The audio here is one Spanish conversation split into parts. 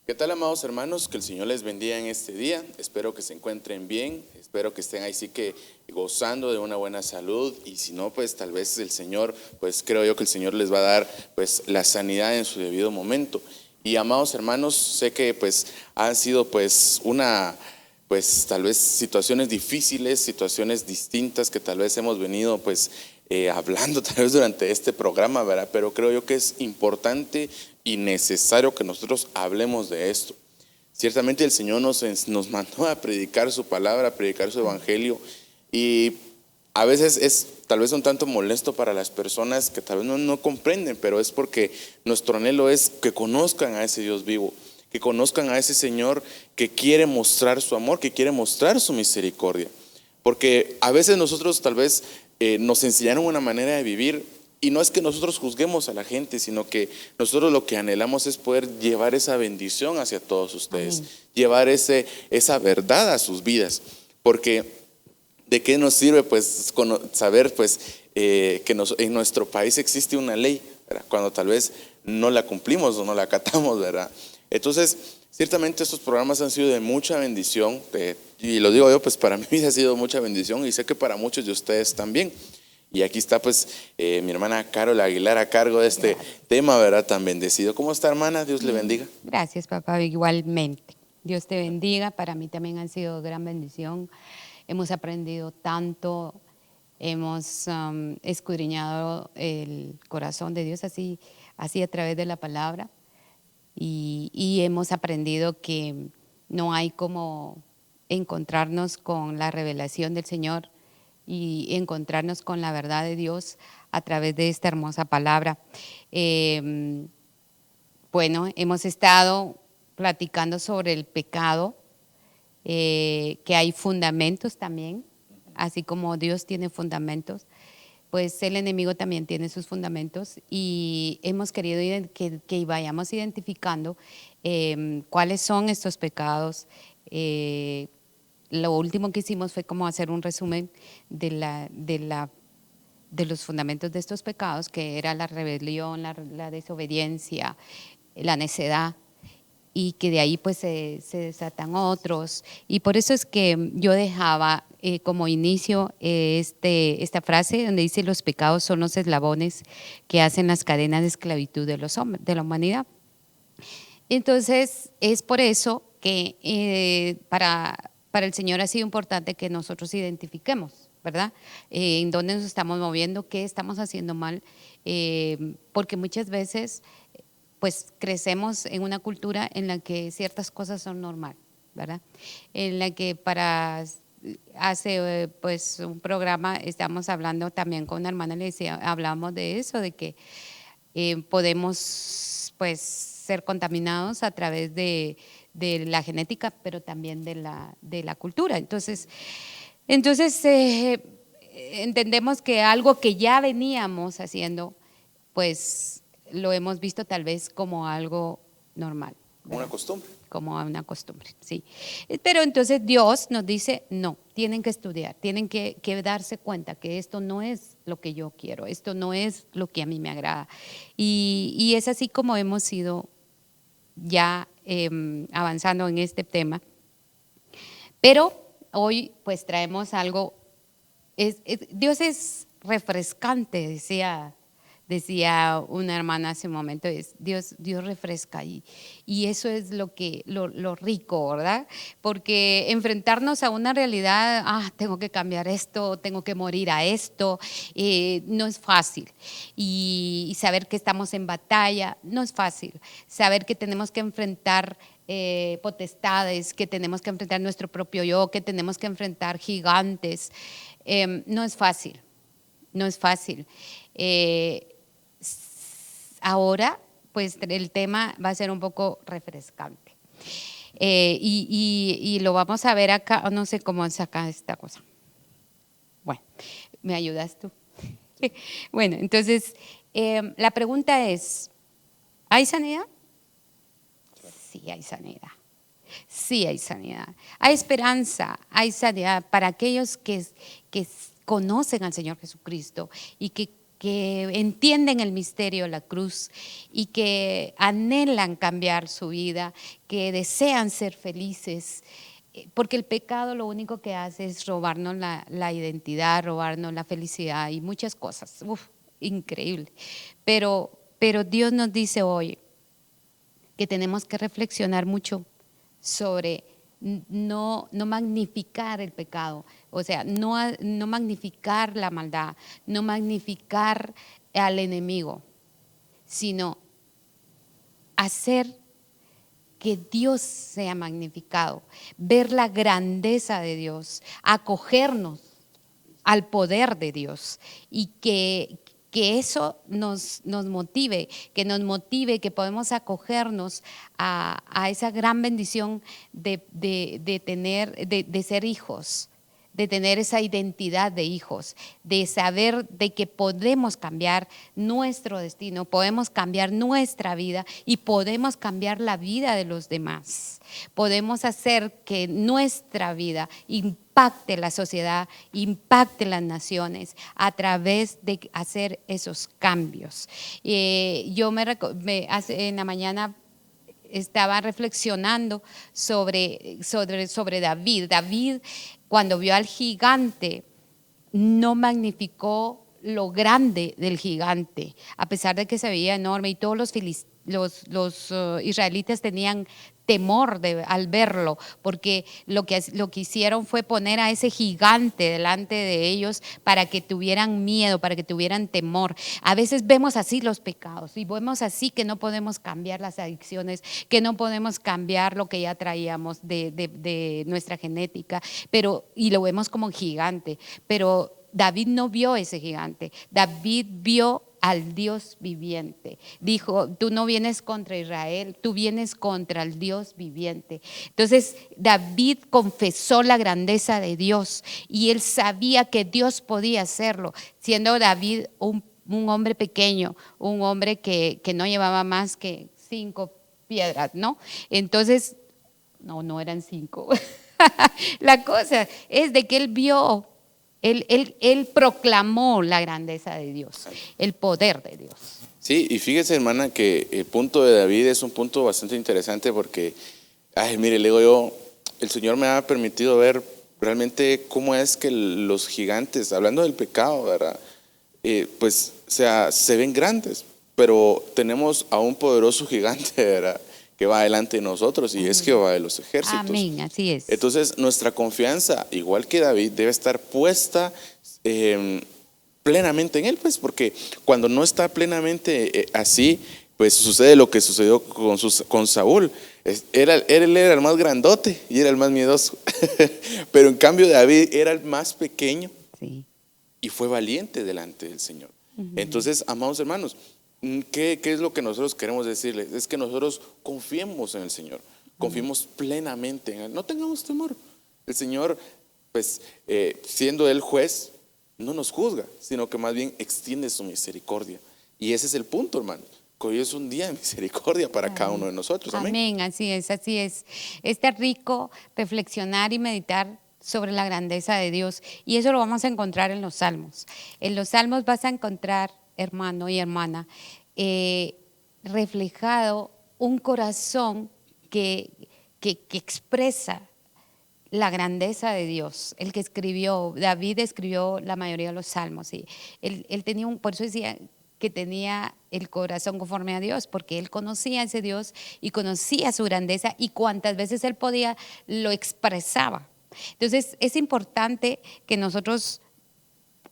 ¿Qué tal, amados hermanos? Que el Señor les bendiga en este día. Espero que se encuentren bien, espero que estén ahí sí que gozando de una buena salud, y si no, pues tal vez el Señor, pues creo yo que el Señor les va a dar pues la sanidad en su debido momento. Y amados hermanos, sé que pues han sido pues tal vez situaciones difíciles, situaciones distintas que tal vez hemos venido pues hablando tal vez durante este programa, ¿verdad? Pero creo yo que es importante y necesario que nosotros hablemos de esto. Ciertamente el Señor nos mandó a predicar su palabra, a predicar su evangelio, y a veces es tal vez un tanto molesto para las personas que tal vez no comprenden, pero es porque nuestro anhelo es que conozcan a ese Dios vivo, que conozcan a ese Señor que quiere mostrar su amor, que quiere mostrar su misericordia. Porque a veces nosotros tal vez nos enseñaron una manera de vivir, y no es que nosotros juzguemos a la gente, sino que nosotros lo que anhelamos es poder llevar esa bendición hacia todos ustedes. Amén. Llevar esa verdad a sus vidas. Porque ¿de qué nos sirve pues saber pues que en nuestro país existe una ley, ¿verdad?, cuando tal vez no la cumplimos o no la acatamos, ¿verdad? Entonces, ciertamente estos programas han sido de mucha bendición, y lo digo yo, pues para mí ha sido mucha bendición, y sé que para muchos de ustedes también. Y aquí está pues mi hermana Carol Aguilar a cargo de este tema, ¿verdad?, tan bendecido. ¿Cómo está, hermana? Dios le bendiga. Gracias, papá, igualmente. Dios te bendiga. Para mí también han sido gran bendición. Hemos aprendido tanto, hemos escudriñado el corazón de Dios así a través de la palabra, y hemos aprendido que no hay como encontrarnos con la revelación del Señor y encontrarnos con la verdad de Dios a través de esta hermosa palabra. Bueno, hemos estado platicando sobre el pecado, que hay fundamentos también, así como Dios tiene fundamentos, pues el enemigo también tiene sus fundamentos, y hemos querido que vayamos identificando cuáles son estos pecados. Lo último que hicimos fue como hacer un resumen de los fundamentos de estos pecados, que era la rebelión, la desobediencia, la necedad, y que de ahí pues se desatan otros. Y por eso es que yo dejaba como inicio esta frase donde dice: los pecados son los eslabones que hacen las cadenas de esclavitud de los hombres, de la humanidad. Entonces es por eso que para el Señor ha sido importante que nosotros identifiquemos, ¿verdad? En dónde nos estamos moviendo, qué estamos haciendo mal, porque muchas veces pues crecemos en una cultura en la que ciertas cosas son normal, ¿verdad? En la que hace pues un programa estamos hablando también con una hermana, le decía, hablamos de eso, de que podemos pues ser contaminados a través de la genética, pero también de la cultura. Entonces entendemos que algo que ya veníamos haciendo, pues lo hemos visto tal vez como algo normal, ¿verdad? Una costumbre. Como una costumbre, sí. Pero entonces Dios nos dice: no, tienen que estudiar, tienen que darse cuenta que esto no es lo que yo quiero, esto no es lo que a mí me agrada. Y es así como hemos ido ya avanzando en este tema. Pero hoy pues traemos algo, Dios es refrescante, decía una hermana hace un momento, Dios refresca, y eso es lo rico, ¿verdad? Porque enfrentarnos a una realidad, tengo que cambiar esto, tengo que morir a esto, no es fácil. Y saber que estamos en batalla no es fácil. Saber que tenemos que enfrentar potestades, que tenemos que enfrentar nuestro propio yo, que tenemos que enfrentar gigantes, no es fácil, no es fácil. Ahora, pues el tema va a ser un poco refrescante. Y lo vamos a ver acá, no sé cómo sacar esta cosa. Bueno, ¿me ayudas tú? Bueno, entonces, la pregunta es: ¿hay sanidad? Sí, hay sanidad. Sí, hay sanidad. Hay esperanza, hay sanidad para aquellos que conocen al Señor Jesucristo y que que entienden el misterio de la cruz y que anhelan cambiar su vida, que desean ser felices, porque el pecado lo único que hace es robarnos la identidad, robarnos la felicidad y muchas cosas. Uf, increíble. Pero Dios nos dice hoy que tenemos que reflexionar mucho sobre no magnificar el pecado, o sea, no magnificar la maldad, no magnificar al enemigo, sino hacer que Dios sea magnificado, ver la grandeza de Dios, acogernos al poder de Dios y que eso nos motive, que podemos acogernos a esa gran bendición de ser hijos, de tener esa identidad de hijos, de saber de que podemos cambiar nuestro destino, podemos cambiar nuestra vida y podemos cambiar la vida de los demás. Podemos hacer que nuestra vida impacte la sociedad, impacte las naciones a través de hacer esos cambios. Yo en la mañana estaba reflexionando sobre David. David, cuando vio al gigante, no magnificó lo grande del gigante, a pesar de que se veía enorme y todos los israelitas tenían temor al verlo, porque lo que hicieron fue poner a ese gigante delante de ellos para que tuvieran miedo, para que tuvieran temor. A veces vemos así los pecados y vemos así que no podemos cambiar las adicciones, que no podemos cambiar lo que ya traíamos de nuestra genética, y lo vemos como gigante, pero David no vio ese gigante, David vio al Dios viviente. Dijo, tú no vienes contra Israel, tú vienes contra el Dios viviente. Entonces David confesó la grandeza de Dios y él sabía que Dios podía hacerlo, siendo David un hombre pequeño, un hombre que no llevaba más que 5 piedras, ¿no? Entonces, no eran 5. La cosa es de que él vio. Él proclamó la grandeza de Dios, el poder de Dios. Sí, y fíjese, hermana, que el punto de David es un punto bastante interesante porque, mire, le digo yo, el Señor me ha permitido ver realmente cómo es que los gigantes, hablando del pecado, ¿verdad? Pues, o sea, se ven grandes, pero tenemos a un poderoso gigante, ¿verdad?, que va delante de nosotros y es Jehová de los ejércitos. Amén, así es. Entonces, nuestra confianza, igual que David, debe estar puesta plenamente en él, pues, porque cuando no está plenamente así, pues sucede lo que sucedió con Saúl. Él era el más grandote y era el más miedoso, pero en cambio David era el más pequeño, sí, y fue valiente delante del Señor. Entonces, amados hermanos, ¿qué es lo que nosotros queremos decirles? Es que nosotros confiemos en el Señor, confiemos plenamente en Él, no tengamos temor. El Señor, pues, siendo Él juez, no nos juzga, sino que más bien extiende su misericordia. Y ese es el punto, hermano, que hoy es un día de misericordia para cada uno de nosotros. Amén. Amén, así es, así es. Está rico reflexionar y meditar sobre la grandeza de Dios. Y eso lo vamos a encontrar en los Salmos. En los Salmos vas a encontrar, hermano y hermana, reflejado un corazón que expresa la grandeza de Dios. El que David escribió la mayoría de los salmos. ¿Sí? Él tenía por eso decía que tenía el corazón conforme a Dios, porque él conocía a ese Dios y conocía su grandeza y cuantas veces él podía lo expresaba. Entonces es importante que nosotros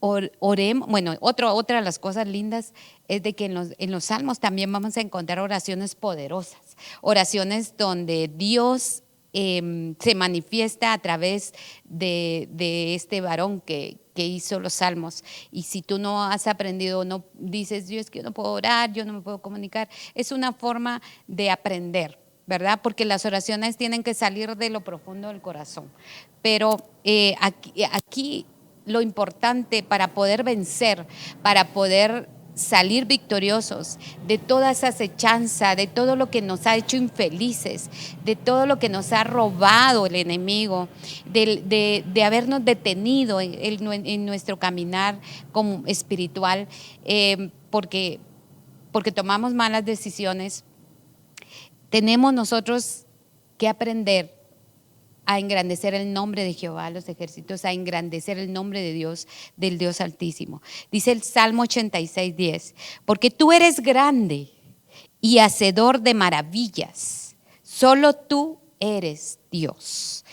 oremos. Bueno, otra de las cosas lindas es de que en los salmos también vamos a encontrar oraciones poderosas, oraciones donde Dios se manifiesta a través de este varón que hizo los salmos. Y si tú no has aprendido, no dices, Dios, que yo no puedo orar, yo no me puedo comunicar, es una forma de aprender, ¿verdad? Porque las oraciones tienen que salir de lo profundo del corazón. Pero aquí lo importante para poder vencer, para poder salir victoriosos de toda esa acechanza, de todo lo que nos ha hecho infelices, de todo lo que nos ha robado el enemigo, de habernos detenido en nuestro caminar como espiritual, porque tomamos malas decisiones. Tenemos nosotros que aprender a engrandecer el nombre de Jehová, los ejércitos, a engrandecer el nombre de Dios, del Dios Altísimo. Dice el Salmo 86:10, porque tú eres grande y hacedor de maravillas, solo tú eres Dios.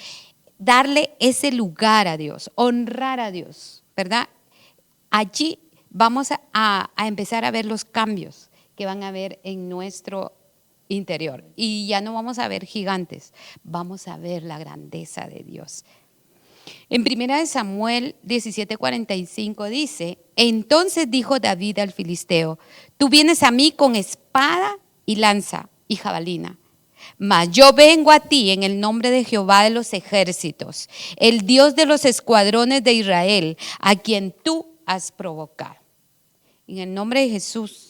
Darle ese lugar a Dios, honrar a Dios, ¿verdad? Allí vamos a empezar a ver los cambios que van a haber en nuestro interior. Y ya no vamos a ver gigantes, vamos a ver la grandeza de Dios. En 1 Samuel 17:45 dice, entonces dijo David al filisteo, tú vienes a mí con espada y lanza y jabalina, mas yo vengo a ti en el nombre de Jehová de los ejércitos, el Dios de los escuadrones de Israel, a quien tú has provocado. En el nombre de Jesús,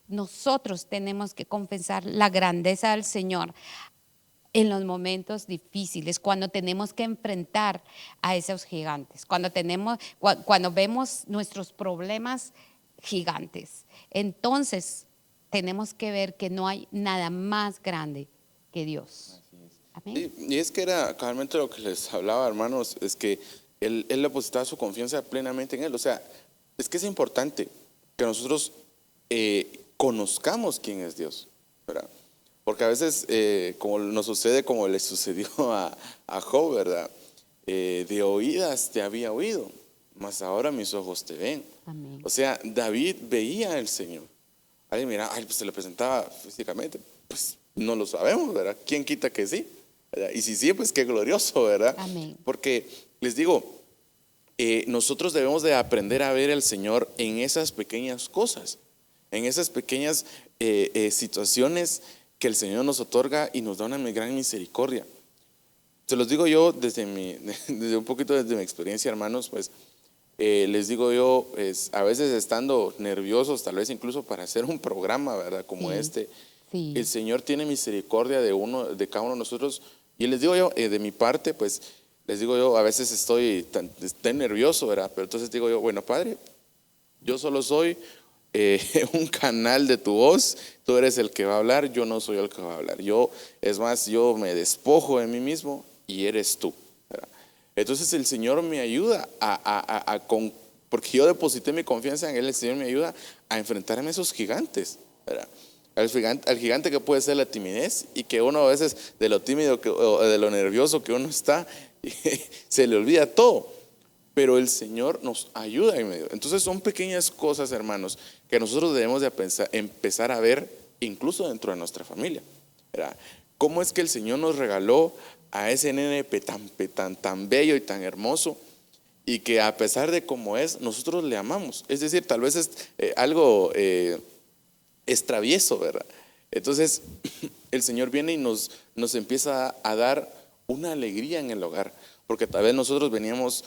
nosotros tenemos que confesar la grandeza del Señor en los momentos difíciles, cuando tenemos que enfrentar a esos gigantes, cuando vemos nuestros problemas gigantes. Entonces, tenemos que ver que no hay nada más grande que Dios. Amén. Sí, y es que era cabalmente lo que les hablaba, hermanos, es que él depositaba su confianza plenamente en él. O sea, es que es importante que nosotros conozcamos quién es Dios, ¿verdad? Porque a veces, como nos sucede, como le sucedió a Job, ¿verdad? De oídas te había oído, mas ahora mis ojos te ven. Amén. O sea, David veía al Señor. Alguien mira, ay, pues se le presentaba físicamente. Pues no lo sabemos, ¿verdad? ¿Quién quita que sí? ¿Verdad? Y si sí, pues qué glorioso, ¿verdad? Amén. Porque les digo, nosotros debemos de aprender a ver al Señor en esas pequeñas cosas, en esas pequeñas situaciones que el Señor nos otorga y nos da una gran misericordia. Se los digo yo desde un poquito desde mi experiencia, hermanos, pues les digo yo, a veces estando nerviosos, tal vez incluso para hacer un programa, ¿verdad? Como Sí, este, sí. el Señor tiene misericordia de cada uno de nosotros. Y les digo yo, de mi parte, pues les digo yo, a veces estoy tan nervioso, ¿verdad? Pero entonces digo yo, bueno, Padre, yo solo soy un canal de tu voz, tú eres el que va a hablar, yo no soy el que va a hablar. Es más, yo me despojo de mí mismo y eres tú, ¿verdad? Entonces el Señor me ayuda porque yo deposité mi confianza en Él, el Señor me ayuda a enfrentarme a esos gigantes, ¿verdad? Al gigante que puede ser la timidez y que uno a veces de lo tímido o de lo nervioso que uno está, se le olvida todo. Pero el Señor nos ayuda en medio. Entonces son pequeñas cosas, hermanos, que nosotros debemos de empezar a ver incluso dentro de nuestra familia, ¿verdad? ¿Cómo es que el Señor nos regaló a ese nene tan bello y tan hermoso? Y que a pesar de cómo es, nosotros le amamos. Es decir, tal vez es algo es travieso, ¿verdad? Entonces el Señor viene y nos empieza a dar una alegría en el hogar, porque tal vez nosotros venimos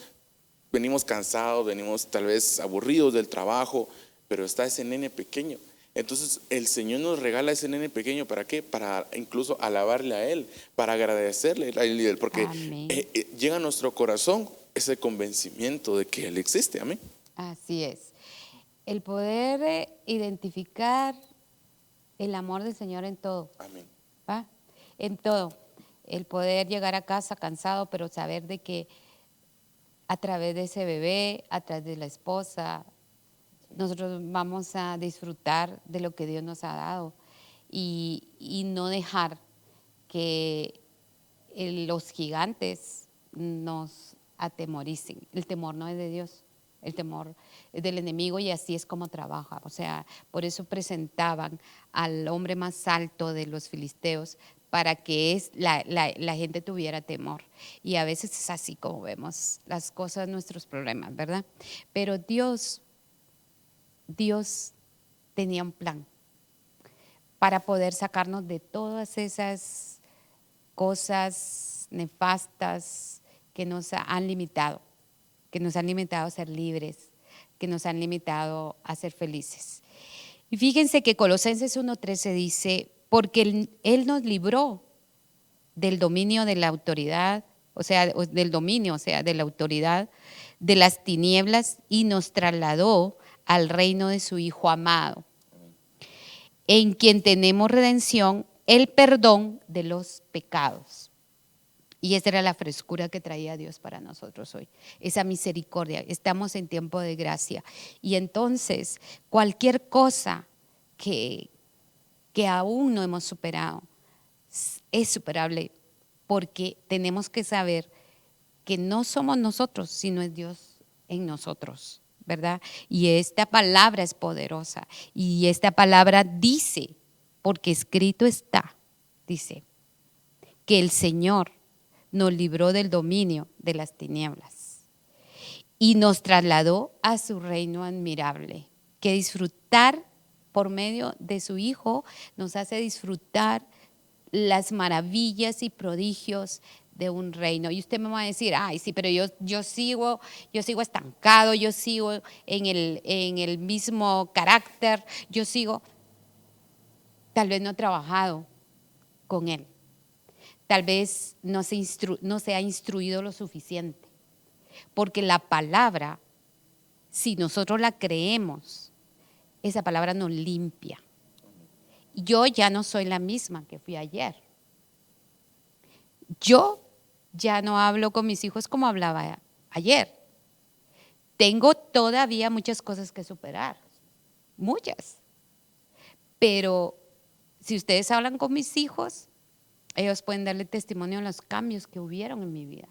cansados, venimos tal vez aburridos del trabajo, pero está ese nene pequeño. Entonces el Señor nos regala ese nene pequeño, ¿para qué? Para incluso alabarle a Él, para agradecerle a Él, porque llega a nuestro corazón ese convencimiento de que Él existe. Amén. Así es. El poder identificar el amor del Señor en todo. Amén. ¿Va? En todo. El poder llegar a casa cansado, pero saber de que a través de ese bebé, a través de la esposa, nosotros vamos a disfrutar de lo que Dios nos ha dado y no dejar que los gigantes nos atemoricen. El temor no es de Dios, el temor es del enemigo y así es como trabaja. O sea, por eso presentaban al hombre más alto de los filisteos para que la gente tuviera temor. Y a veces es así como vemos las cosas, nuestros problemas, ¿verdad? Pero Dios tenía un plan para poder sacarnos de todas esas cosas nefastas que nos han limitado a ser libres, que nos han limitado a ser felices. Y fíjense que Colosenses 1:13 dice, porque él nos libró del dominio de la autoridad, o sea, del dominio, o sea, de la autoridad de las tinieblas y nos trasladó al reino de su Hijo amado, en quien tenemos redención, el perdón de los pecados. Y esa era la frescura que traía Dios para nosotros hoy, esa misericordia. Estamos en tiempo de gracia. Y entonces, cualquier cosa que aún no hemos superado, es superable, porque tenemos que saber que no somos nosotros, sino es Dios en nosotros, ¿verdad? Y esta palabra es poderosa. Y esta palabra dice, porque escrito está, dice, que el Señor nos libró del dominio de las tinieblas y nos trasladó a su reino admirable, que disfrutar por medio de su Hijo nos hace disfrutar las maravillas y prodigios de un reino. Y usted me va a decir, ay, sí, pero yo sigo estancado, yo sigo en el mismo carácter, tal vez no he trabajado con él. Tal vez no se ha instruido lo suficiente. Porque la palabra, si nosotros la creemos, esa palabra nos limpia. Yo ya no soy la misma que fui ayer. Yo ya no hablo con mis hijos como hablaba ayer. Tengo todavía muchas cosas que superar. Muchas. Pero si ustedes hablan con mis hijos, ellos pueden darle testimonio de los cambios que hubieron en mi vida.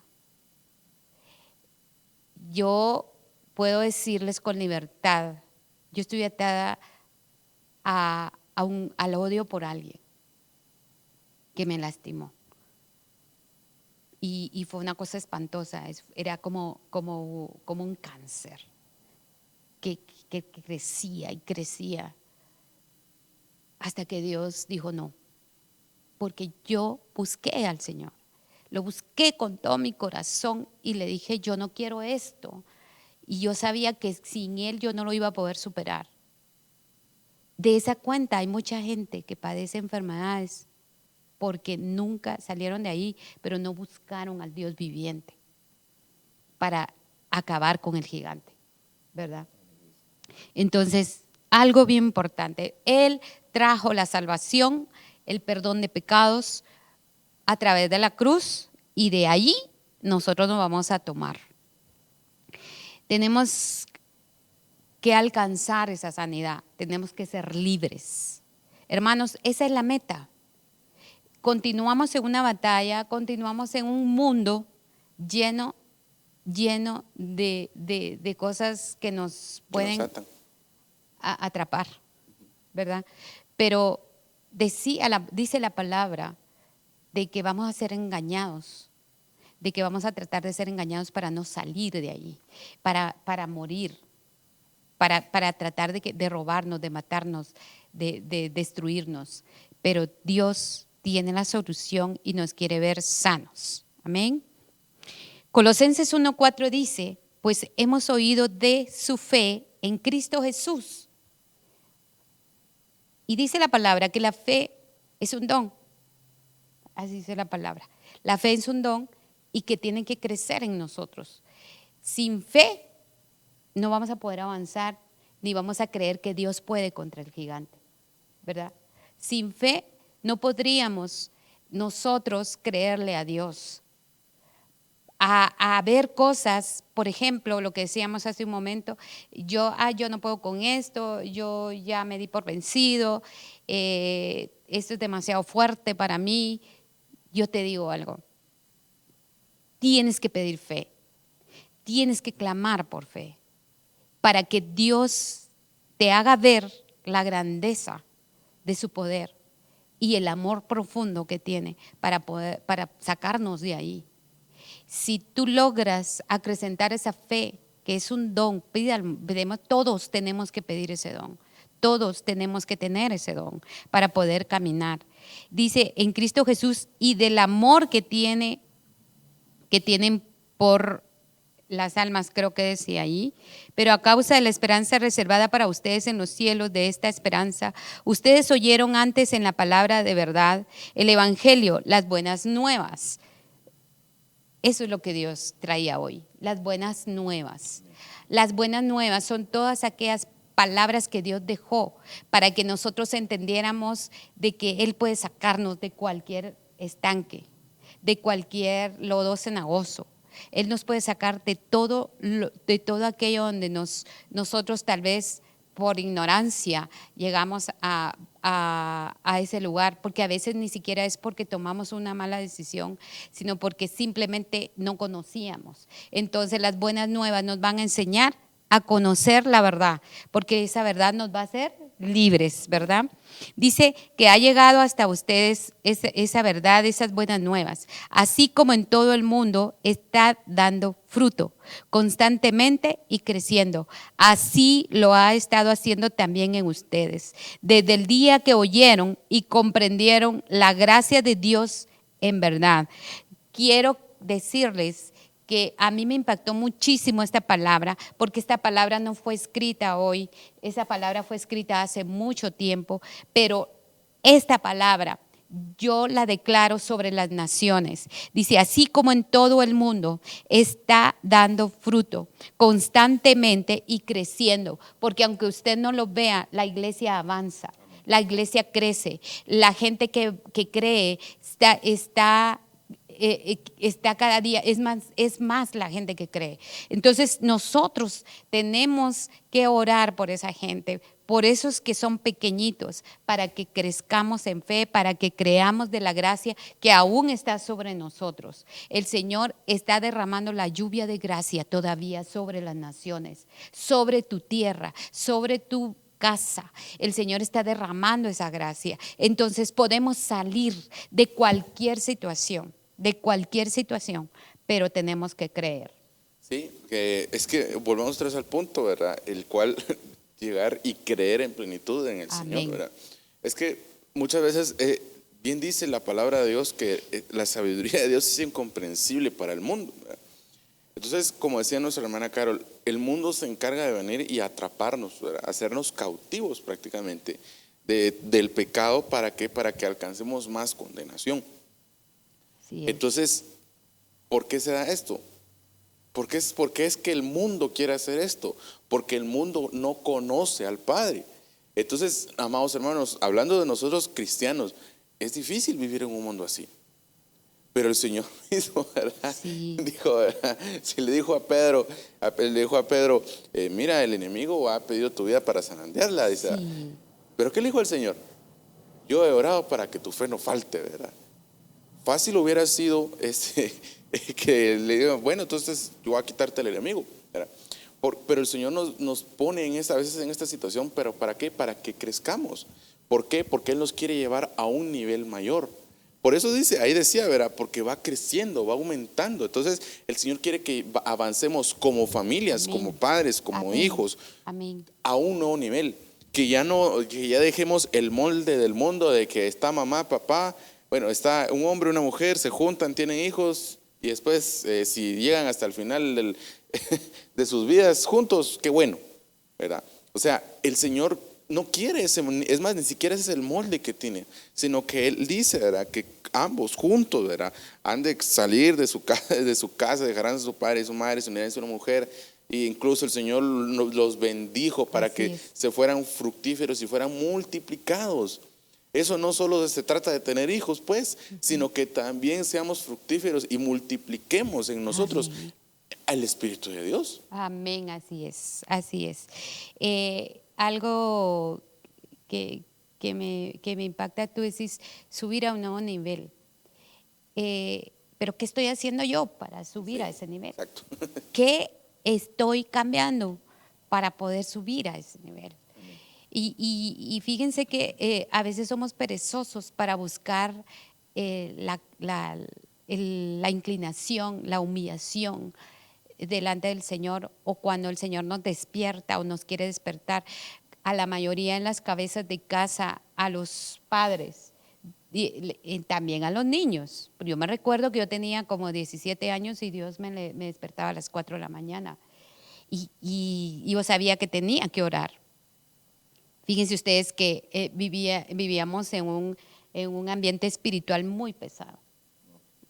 Yo puedo decirles con libertad, yo estoy atada al odio por alguien que me lastimó. Y fue una cosa espantosa, era como un cáncer que crecía y crecía hasta que Dios dijo no. Porque yo busqué al Señor, lo busqué con todo mi corazón y le dije, yo no quiero esto. Y yo sabía que sin Él yo no lo iba a poder superar. De esa cuenta hay mucha gente que padece enfermedades porque nunca salieron de ahí, pero no buscaron al Dios viviente para acabar con el gigante, ¿verdad? Entonces, algo bien importante, Él trajo la salvación, el perdón de pecados a través de la cruz y de allí nosotros nos vamos a tomar. Tenemos que alcanzar esa sanidad, tenemos que ser libres. Hermanos, esa es la meta. Continuamos en una batalla, continuamos en un mundo lleno de cosas que nos pueden atrapar, ¿verdad? Pero dice la palabra de que vamos a ser engañados, de que vamos a tratar de ser engañados para no salir de ahí, para morir, para tratar de robarnos, de matarnos, de destruirnos. Pero Dios tiene la solución y nos quiere ver sanos. Amén. Colosenses 1:4 dice, pues hemos oído de su fe en Cristo Jesús. Y dice la palabra que la fe es un don. Así dice la palabra. La fe es un don y que tiene que crecer en nosotros. Sin fe no vamos a poder avanzar ni vamos a creer que Dios puede contra el gigante, ¿verdad? Sin fe no podríamos nosotros creerle a Dios. A ver cosas, por ejemplo, lo que decíamos hace un momento, yo no puedo con esto, yo ya me di por vencido, esto es demasiado fuerte para mí. Yo te digo algo, tienes que pedir fe, tienes que clamar por fe, para que Dios te haga ver la grandeza de su poder y el amor profundo que tiene para sacarnos de ahí. Si tú logras acrecentar esa fe, que es un don, todos tenemos que pedir ese don. Todos tenemos que tener ese don para poder caminar. Dice en Cristo Jesús y del amor que tienen por las almas, creo que decía ahí, pero a causa de la esperanza reservada para ustedes en los cielos, de esta esperanza, ustedes oyeron antes en la palabra de verdad, el evangelio, las buenas nuevas. Eso es lo que Dios traía hoy, las buenas nuevas. Las buenas nuevas son todas aquellas palabras que Dios dejó para que nosotros entendiéramos de que Él puede sacarnos de cualquier estanque, de cualquier lodo cenagoso. Él nos puede sacar de de todo aquello donde nosotros tal vez por ignorancia llegamos a ese lugar, porque a veces ni siquiera es porque tomamos una mala decisión, sino porque simplemente no conocíamos. Entonces las buenas nuevas nos van a enseñar a conocer la verdad, porque esa verdad nos va a hacer libres, ¿verdad? Dice que ha llegado hasta ustedes esa verdad, esas buenas nuevas, así como en todo el mundo está dando fruto constantemente y creciendo. Así lo ha estado haciendo también en ustedes. Desde el día que oyeron y comprendieron la gracia de Dios en verdad. Quiero decirles que a mí me impactó muchísimo esta palabra, porque esta palabra no fue escrita hoy, esa palabra fue escrita hace mucho tiempo, pero esta palabra yo la declaro sobre las naciones. Dice, así como en todo el mundo está dando fruto constantemente y creciendo, porque aunque usted no lo vea, la iglesia avanza, la iglesia crece, la gente que cree está cada día, es más la gente que cree. Entonces nosotros tenemos que orar por esa gente, por esos que son pequeñitos, para que crezcamos en fe, para que creamos de la gracia que aún está sobre nosotros. El Señor está derramando la lluvia de gracia todavía sobre las naciones, sobre tu tierra, sobre tu casa. El Señor está derramando esa gracia. Entonces podemos salir de cualquier situación, pero tenemos que creer. Sí, es que volvemos otra vez al punto, ¿verdad? El cual llegar y creer en plenitud en el Amén. Señor, ¿verdad? Es que muchas veces, bien dice la palabra de Dios, que la sabiduría de Dios es incomprensible para el mundo, ¿verdad? Entonces, como decía nuestra hermana Carol, el mundo se encarga de venir y atraparnos, ¿verdad? Hacernos cautivos prácticamente del pecado. ¿Para qué? Para que alcancemos más condenación. Sí es. Entonces, ¿por qué se da esto? ¿Por qué es que el mundo quiere hacer esto? Porque el mundo no conoce al Padre. Entonces, amados hermanos, hablando de nosotros cristianos, es difícil vivir en un mundo así. Pero el Señor mismo, ¿verdad? Sí. Dijo, ¿verdad? Si le dijo a Pedro, mira, el enemigo ha pedido tu vida para zarandearla, dice. Sí. Pero ¿qué le dijo el Señor? Yo he orado para que tu fe no falte, ¿verdad? Fácil hubiera sido que le digan, bueno, entonces yo voy a quitarte el enemigo, ¿verdad? Pero el Señor nos pone a veces en esta situación, ¿pero para qué? Para que crezcamos. ¿Por qué? Porque Él nos quiere llevar a un nivel mayor. Por eso dice, ahí decía, ¿verdad? Porque va creciendo, va aumentando. Entonces el Señor quiere que avancemos como familias, Amén. como padres, como Amén. hijos, Amén. a un nuevo nivel. Que ya dejemos el molde del mundo de que está mamá, papá, bueno, está un hombre, una mujer, se juntan, tienen hijos y después si llegan hasta el final de sus vidas juntos, qué bueno, ¿verdad? O sea, el Señor no quiere ese, es más, ni siquiera ese es el molde que tiene, sino que Él dice, ¿verdad? Que ambos juntos, ¿verdad? Han de salir de su casa, dejarán a su padre y su madre, se unirán a una mujer. E incluso el Señor los bendijo para Así que es. se fueran fructíferos y fueran multiplicados. Eso no solo se trata de tener hijos, pues, sino que también seamos fructíferos y multipliquemos en nosotros Amén. al Espíritu de Dios. Amén, así es, así es. Algo que me impacta, tú decís, subir a un nuevo nivel. Pero ¿qué estoy haciendo yo para subir a ese nivel? Exacto. ¿Qué estoy cambiando para poder subir a ese nivel? Y fíjense que a veces somos perezosos para buscar la inclinación, la humillación delante del Señor, o cuando el Señor nos despierta o nos quiere despertar. A la mayoría en las cabezas de casa, a los padres Y también a los niños. Yo me recuerdo que yo tenía como 17 años y Dios me despertaba a las 4 de la mañana. Y yo sabía que tenía que orar. Fíjense ustedes que vivíamos en un ambiente espiritual muy pesado.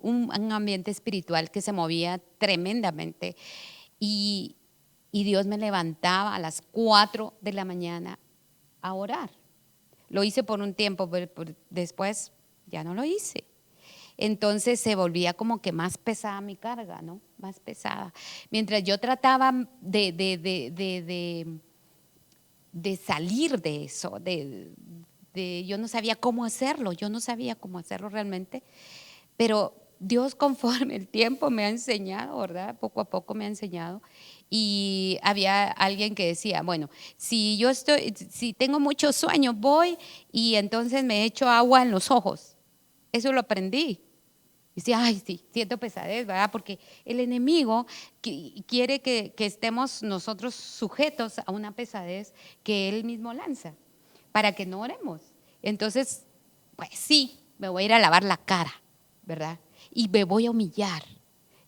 Un ambiente espiritual que se movía tremendamente. Y Dios me levantaba a las 4 de la mañana a orar. Lo hice por un tiempo, pero después ya no lo hice. Entonces se volvía como que más pesada mi carga, ¿no? Más pesada. Mientras yo trataba de salir de eso, yo no sabía cómo hacerlo, realmente, pero Dios conforme el tiempo me ha enseñado, ¿verdad? Poco a poco me ha enseñado. Y había alguien que decía, bueno, si tengo mucho sueño, voy y entonces me echo agua en los ojos. Eso lo aprendí. Y decía, ay, sí, siento pesadez, ¿verdad? Porque el enemigo quiere que estemos nosotros sujetos a una pesadez que él mismo lanza, para que no oremos. Entonces, pues sí, me voy a ir a lavar la cara, ¿verdad? Y me voy a humillar.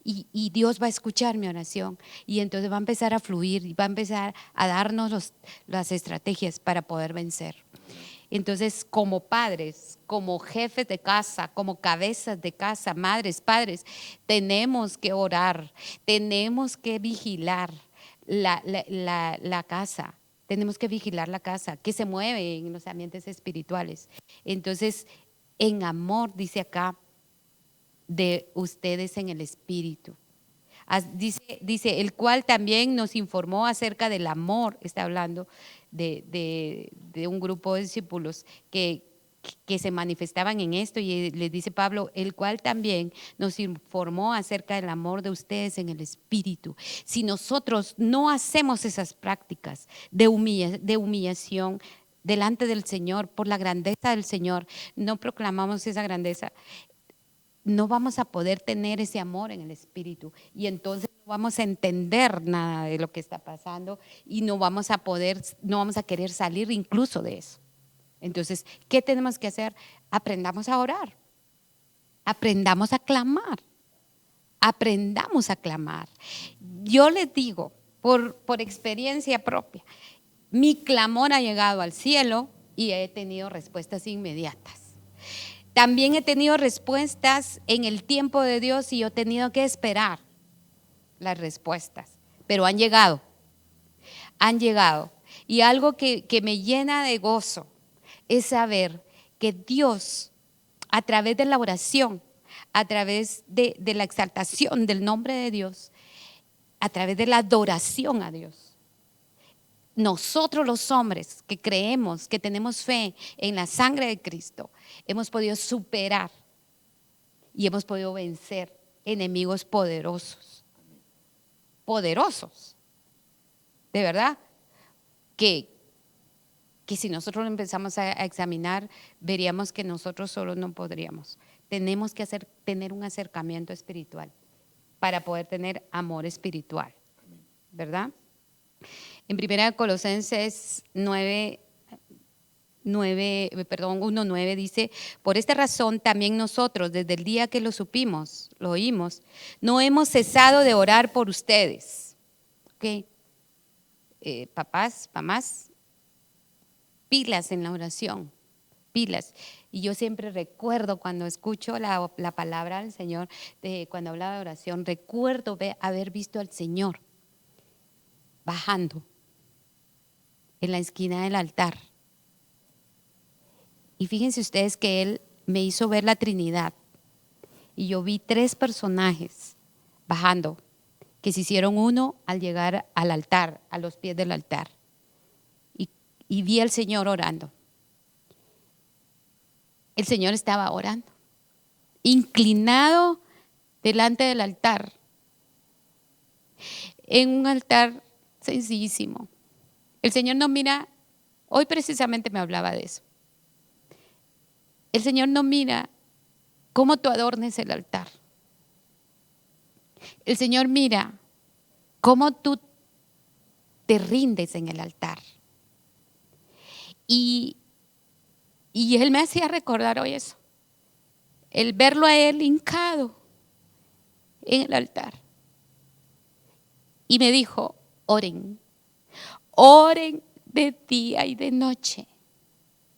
Y Dios va a escuchar mi oración. Y entonces va a empezar a fluir y va a empezar a darnos las estrategias para poder vencer. Entonces, como padres, como jefes de casa, como cabezas de casa, madres, padres, tenemos que orar, tenemos que vigilar la casa. Tenemos que vigilar la casa que se mueve en los ambientes espirituales. Entonces, en amor, dice acá, de ustedes en el espíritu. Dice, el cual también nos informó acerca del amor, está hablando de un grupo de discípulos que se manifestaban en esto, y les dice Pablo, el cual también nos informó acerca del amor de ustedes en el espíritu. Si nosotros no hacemos esas prácticas de humillación delante del Señor, por la grandeza del Señor, no proclamamos esa grandeza, no vamos a poder tener ese amor en el espíritu, y entonces no vamos a entender nada de lo que está pasando y no vamos a querer salir incluso de eso. Entonces, ¿qué tenemos que hacer? Aprendamos a orar, aprendamos a clamar, aprendamos a clamar. Yo les digo, por experiencia propia, mi clamor ha llegado al cielo y he tenido respuestas inmediatas. También he tenido respuestas en el tiempo de Dios y yo he tenido que esperar las respuestas, pero han llegado. Y algo que me llena de gozo es saber que Dios, a través de la oración, a través de la exaltación del nombre de Dios, a través de la adoración a Dios, nosotros los hombres que creemos, que tenemos fe en la sangre de Cristo, hemos podido superar y hemos podido vencer enemigos poderosos. De verdad, que si nosotros lo empezamos a examinar, veríamos que nosotros solos no podríamos. Tenemos que tener un acercamiento espiritual para poder tener amor espiritual, ¿verdad? En 1 Colosenses 1:9 dice, por esta razón también nosotros, desde el día que lo oímos, no hemos cesado de orar por ustedes. ¿Okay? Papás, mamás, pilas en la oración, pilas. Y yo siempre recuerdo cuando escucho la palabra del Señor, cuando hablaba de oración, recuerdo haber visto al Señor bajando en la esquina del altar. Y fíjense ustedes que Él me hizo ver la Trinidad. Y yo vi 3 personajes bajando, que se hicieron uno al llegar al altar, a los pies del altar. Y vi al Señor orando. El Señor estaba orando, inclinado delante del altar, en un altar sencillísimo. El Señor no mira, hoy precisamente me hablaba de eso. El Señor no mira cómo tú adornes el altar. El Señor mira cómo tú te rindes en el altar. Y Él me hacía recordar hoy eso. el verlo a él hincado en el altar. Y me dijo, oren, oren de día y de noche,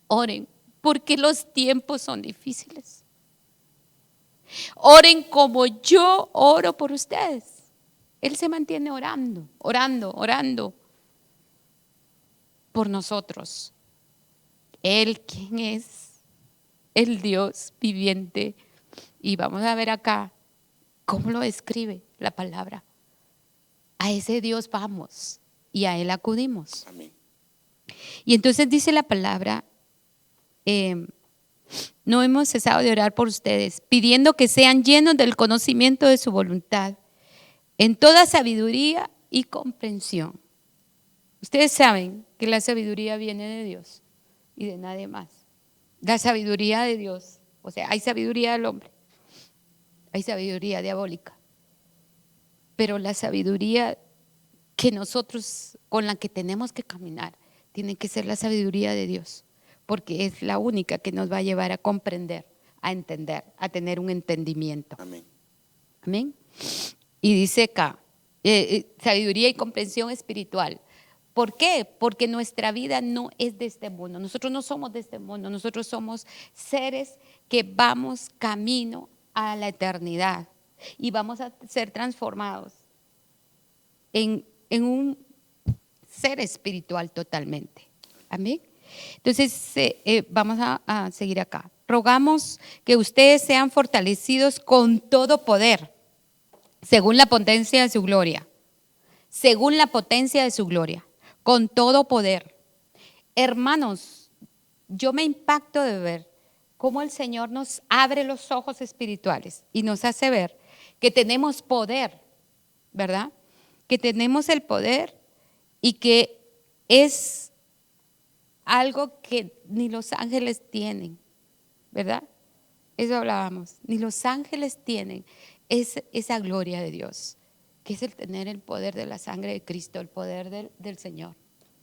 oren, porque los tiempos son difíciles. Oren como yo oro por ustedes. Él se mantiene orando, orando, orando por nosotros. Él, quien es el Dios viviente. Y vamos a ver acá cómo lo describe la palabra. A ese Dios vamos y a Él acudimos. Amén. Y entonces dice la palabra, no hemos cesado de orar por ustedes, pidiendo que sean llenos del conocimiento de su voluntad, en toda sabiduría y comprensión. Ustedes saben que la sabiduría viene de Dios y de nadie más. La sabiduría de Dios, o sea, hay sabiduría del hombre, hay sabiduría diabólica, pero la sabiduría que nosotros, con la que tenemos que caminar, tiene que ser la sabiduría de Dios, porque es la única que nos va a llevar a comprender, a entender, a tener un entendimiento. Amén. Amén. Y dice acá, sabiduría y comprensión espiritual. ¿Por qué? Porque nuestra vida no es de este mundo. Nosotros no somos de este mundo. Nosotros somos seres que vamos camino a la eternidad y vamos a ser transformados en un ser espiritual totalmente. Amén. Entonces, vamos a seguir acá. Rogamos que ustedes sean fortalecidos con todo poder, según la potencia de su gloria. Según la potencia de su gloria, con todo poder. Hermanos, yo me impacto de ver cómo el Señor nos abre los ojos espirituales y nos hace ver que tenemos poder, ¿verdad? Que tenemos el poder y que es algo que ni los ángeles tienen, ¿verdad? Eso hablábamos, ni los ángeles tienen esa gloria de Dios, que es el tener el poder de la sangre de Cristo, el poder del Señor.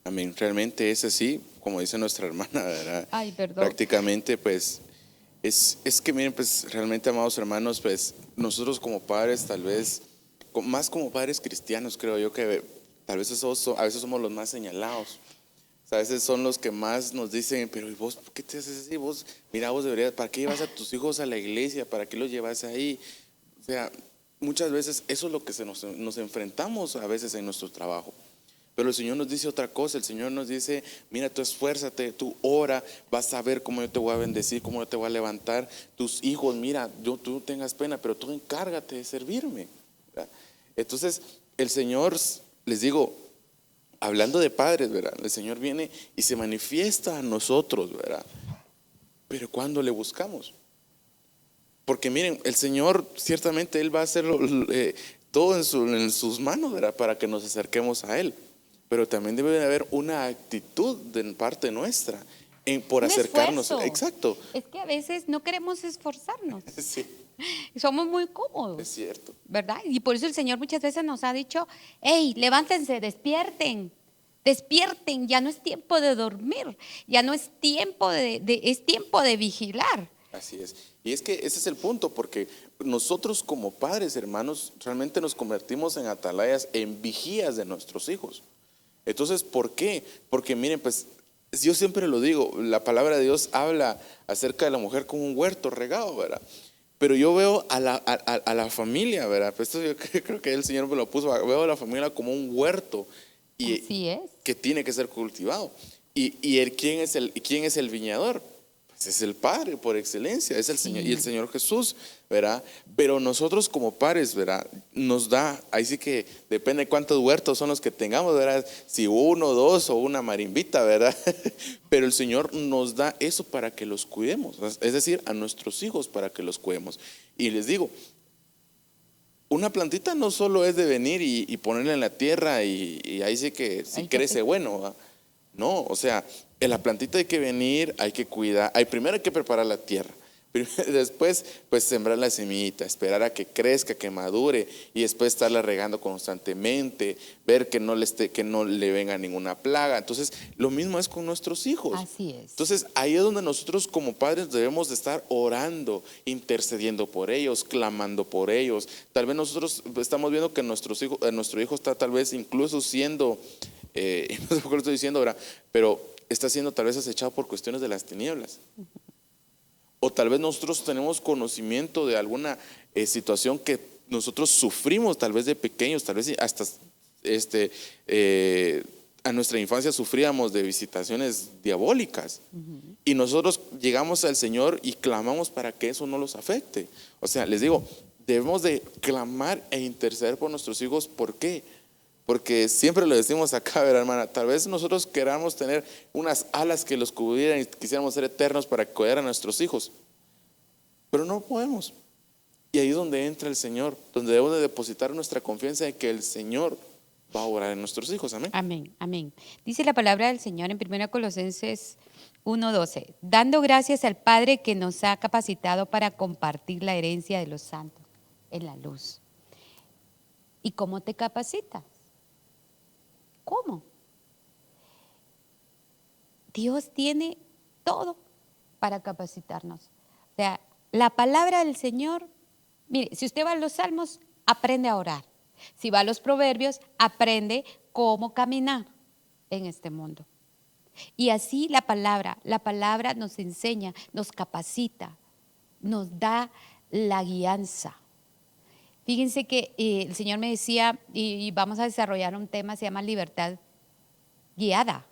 Amén. Realmente es así, como dice nuestra hermana, ¿verdad? Ay, perdón. Prácticamente, pues, es que miren, pues, realmente, amados hermanos, pues, nosotros como padres, tal vez, más como padres cristianos, creo yo que tal vez a veces somos los más señalados. O sea, a veces son los que más nos dicen, pero ¿y vos por qué te haces así? Vos, mira, vos deberías, ¿para qué llevas a tus hijos a la iglesia? ¿Para qué los llevas ahí? O sea, muchas veces eso es lo que nos enfrentamos a veces en nuestro trabajo. Pero el Señor nos dice otra cosa. El Señor nos dice, mira, tú esfuérzate, tú ora, vas a ver cómo yo te voy a bendecir, cómo yo te voy a levantar. Tus hijos, mira, tú no tengas pena, pero tú encárgate de servirme, ¿verdad? Entonces, el Señor, les digo, hablando de padres, ¿verdad? El Señor viene y se manifiesta a nosotros, ¿verdad? Pero ¿cuándo le buscamos? Porque miren, el Señor ciertamente Él va a hacerlo todo en sus manos, ¿verdad? Para que nos acerquemos a Él. Pero también debe de haber una actitud de parte nuestra por Un acercarnos. esfuerzo. Exacto. Es que a veces no queremos esforzarnos. Sí, Somos muy cómodos, es cierto. ¿verdad? Y por eso el Señor muchas veces nos ha dicho, hey, levántense, despierten, despierten, ya no es tiempo de dormir, ya no es tiempo es tiempo de vigilar. Así es. Y es que ese es el punto, porque nosotros como padres, hermanos, realmente nos convertimos en atalayas, en vigías de nuestros hijos. Entonces, ¿por qué? Porque miren, pues yo siempre lo digo, la palabra de Dios habla acerca de la mujer como un huerto regado, ¿verdad? Pero yo veo a la familia, ¿verdad? Pues esto yo creo que el Señor me lo puso, veo a la familia como un huerto Así es. que tiene que ser cultivado. ¿Quién es el viñador? Pues es el Padre por excelencia, es el Señor y el Señor Jesús, ¿verdad? Pero nosotros como padres, ¿verdad? Nos da, ahí sí que depende de cuántos huertos son los que tengamos, ¿verdad? Si uno, dos o una marimbita, ¿verdad? Pero el Señor nos da eso para que los cuidemos, es decir, a nuestros hijos para que los cuidemos. Y les digo, una plantita no solo es de venir y ponerla en la tierra y ahí sí que si crece bueno, ¿verdad? No, o sea, en la plantita hay que venir, hay que cuidar, primero hay que preparar la tierra, Después, pues sembrar la semillita, esperar a que crezca, que madure y después estarla regando constantemente, ver que no le venga ninguna plaga. Entonces, lo mismo es con nuestros hijos. Así es. Entonces, ahí es donde nosotros como padres debemos de estar orando, intercediendo por ellos, clamando por ellos. Tal vez nosotros estamos viendo que nuestro hijo está tal vez incluso siendo, no sé por qué lo estoy diciendo ahora, pero está siendo tal vez acechado por cuestiones de las tinieblas. O tal vez nosotros tenemos conocimiento de alguna situación que nosotros sufrimos tal vez de pequeños, tal vez hasta a nuestra infancia sufríamos de visitaciones diabólicas. Y nosotros llegamos al Señor y clamamos para que eso no los afecte. O sea, les digo, debemos de clamar e interceder por nuestros hijos. ¿Por qué? Porque siempre lo decimos acá, ¿verdad, hermana? Tal vez nosotros queramos tener unas alas que los cubrieran y quisiéramos ser eternos para cuidar a nuestros hijos, pero no podemos. Y ahí es donde entra el Señor, donde debemos de depositar nuestra confianza en que el Señor va a orar en nuestros hijos. Amén. Amén, amén. Dice la palabra del Señor en 1 Colosenses 1:12, dando gracias al Padre que nos ha capacitado para compartir la herencia de los santos en la luz. ¿Y cómo te capacitas? ¿Cómo? Dios tiene todo para capacitarnos. O sea, la palabra del Señor, mire, si usted va a los Salmos, aprende a orar. Si va a los Proverbios, aprende cómo caminar en este mundo. Y así la palabra nos enseña, nos capacita, nos da la guianza. Fíjense que el Señor me decía, y vamos a desarrollar un tema, se llama libertad guiada.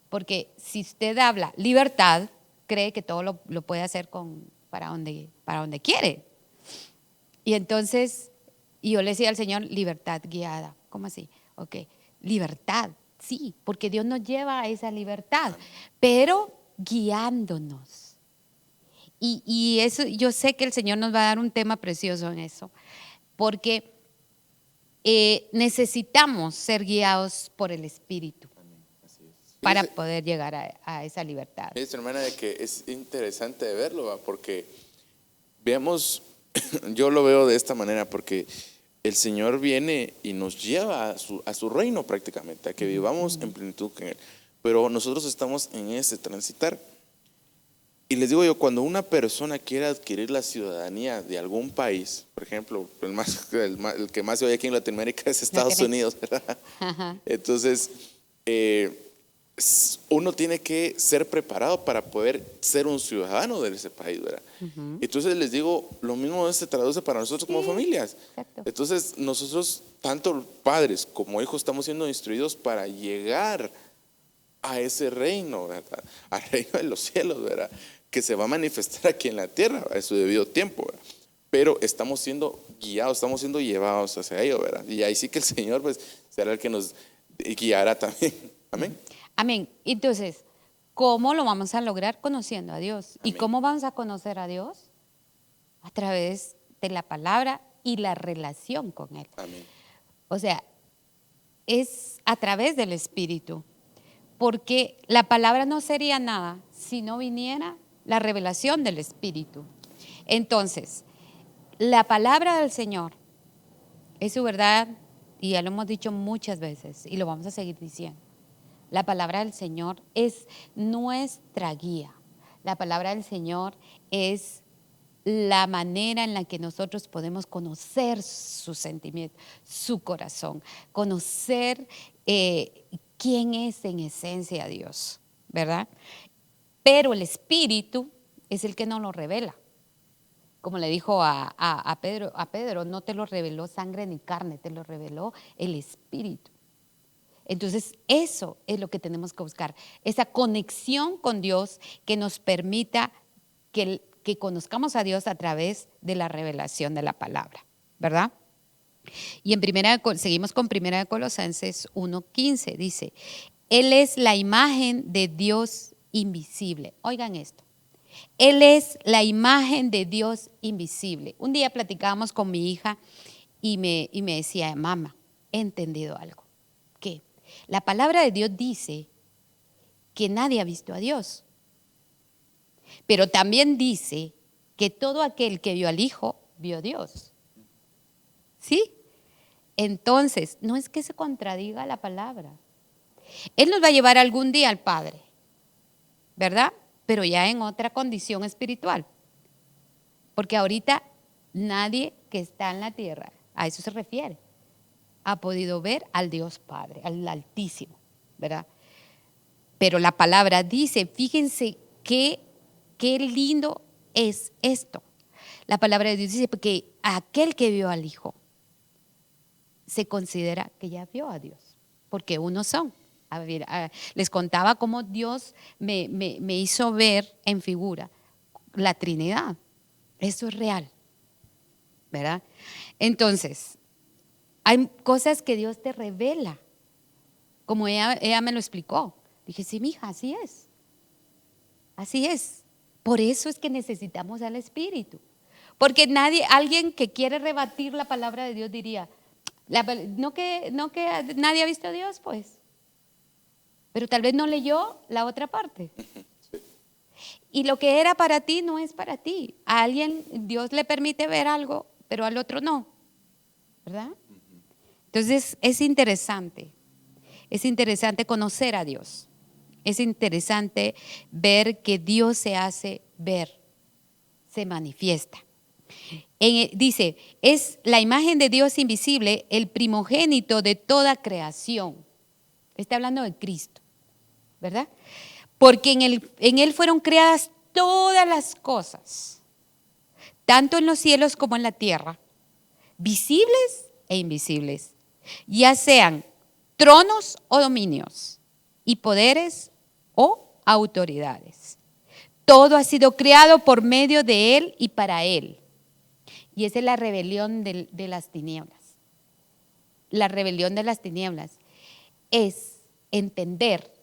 Porque si usted habla libertad, cree que todo lo puede hacer para donde quiere. Y entonces, yo le decía al Señor, libertad guiada. ¿Cómo así? Ok, libertad, sí, porque Dios nos lleva a esa libertad, pero guiándonos. Y eso, yo sé que el Señor nos va a dar un tema precioso en eso, porque necesitamos ser guiados por el Espíritu para poder llegar a esa libertad. Es, hermana, de que es interesante de verlo, ¿va? Porque veamos, yo lo veo de esta manera, porque el Señor viene y nos lleva a su reino prácticamente, a que vivamos en plenitud con Él. Pero nosotros estamos en ese transitar. Y les digo yo, cuando una persona quiere adquirir la ciudadanía de algún país, por ejemplo, el que más se oye aquí en Latinoamérica es Estados Unidos, ¿verdad? Ajá. Entonces, uno tiene que ser preparado para poder ser un ciudadano de ese país, ¿verdad? Entonces les digo, lo mismo se traduce para nosotros como familias. Exacto. Entonces nosotros, tanto padres como hijos, estamos siendo instruidos para llegar a ese reino, ¿verdad? Al reino de los cielos, ¿verdad? Que se va a manifestar aquí en la tierra a su debido tiempo, ¿verdad? Pero estamos siendo guiados, estamos siendo llevados hacia ello, ¿verdad? Y ahí sí que el Señor pues será el que nos guiará también. Amén. Amén. Entonces, ¿cómo lo vamos a lograr? Conociendo a Dios. Amén. ¿Y cómo vamos a conocer a Dios? A través de la palabra y la relación con Él. Amén. O sea, es a través del Espíritu. Porque la palabra no sería nada si no viniera la revelación del Espíritu. Entonces, la palabra del Señor es su verdad, y ya lo hemos dicho muchas veces y lo vamos a seguir diciendo. La palabra del Señor es nuestra guía. La palabra del Señor es la manera en la que nosotros podemos conocer sus sentimientos, su corazón, conocer quién es en esencia Dios, ¿verdad? Pero el Espíritu es el que nos lo revela. Como le dijo a Pedro, no te lo reveló sangre ni carne, te lo reveló el Espíritu. Entonces, eso es lo que tenemos que buscar, esa conexión con Dios que nos permita que conozcamos a Dios a través de la revelación de la palabra, ¿verdad? Y seguimos con 1 Colosenses 1:15, dice, Él es la imagen de Dios invisible. Oigan esto, Él es la imagen de Dios invisible. Un día platicábamos con mi hija y me decía, mamá, he entendido algo. ¿Qué? La palabra de Dios dice que nadie ha visto a Dios, Pero también dice que todo aquel que vio al Hijo, vio a Dios. ¿Sí? Entonces, no es que se contradiga la palabra. Él nos va a llevar algún día al Padre, ¿verdad? Pero ya en otra condición espiritual. Porque ahorita nadie que está en la tierra, a eso se refiere, ha podido ver al Dios Padre, al Altísimo, ¿verdad? Pero la palabra dice, fíjense qué lindo es esto. La palabra de Dios dice que aquel que vio al Hijo se considera que ya vio a Dios, porque unos son. A ver, les contaba cómo Dios me hizo ver en figura la Trinidad. Eso es real, ¿verdad? Entonces, hay cosas que Dios te revela, como ella me lo explicó. Dije, sí, mija, así es. Así es. Por eso es que necesitamos al Espíritu. Porque alguien que quiere rebatir la palabra de Dios diría, no que nadie ha visto a Dios, pues. Pero tal vez no leyó la otra parte. Y lo que era para ti no es para ti. A alguien Dios le permite ver algo, pero al otro no. ¿Verdad? Entonces es interesante. Es interesante conocer a Dios. Es interesante ver que Dios se hace ver, se manifiesta. Dice, es la imagen de Dios invisible, el primogénito de toda creación. Está hablando de Cristo, ¿verdad? Porque en él fueron creadas todas las cosas, tanto en los cielos como en la tierra, visibles e invisibles, ya sean tronos o dominios, y poderes o autoridades. Todo ha sido creado por medio de Él y para Él. Y esa es la rebelión de las tinieblas. La rebelión de las tinieblas es entender,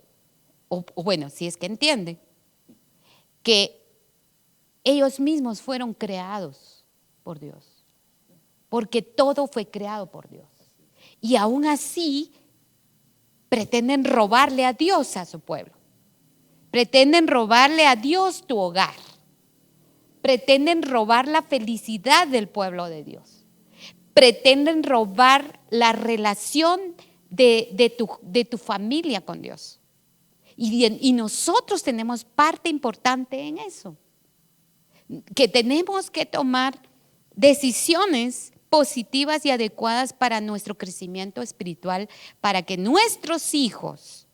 o bueno, si es que entienden, que ellos mismos fueron creados por Dios. Porque todo fue creado por Dios. Y aún así pretenden robarle a Dios a su pueblo. Pretenden robarle a Dios tu hogar. Pretenden robar la felicidad del pueblo de Dios. Pretenden robar la relación de tu familia con Dios. Y nosotros tenemos parte importante en eso. Que tenemos que tomar decisiones positivas y adecuadas para nuestro crecimiento espiritual, para que nuestros hijos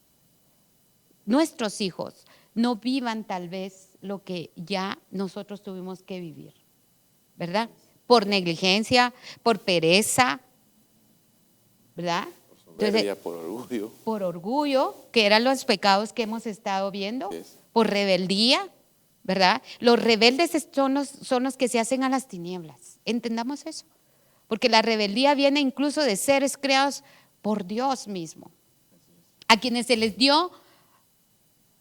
no vivan tal vez lo que ya nosotros tuvimos que vivir, ¿verdad? Por negligencia, por pereza, ¿verdad? Por soberbia, por orgullo. Por orgullo, que eran los pecados que hemos estado viendo, por rebeldía, ¿verdad? Los rebeldes son los que se hacen a las tinieblas. Entendamos eso. Porque la rebeldía viene incluso de seres creados por Dios mismo, a quienes se les dio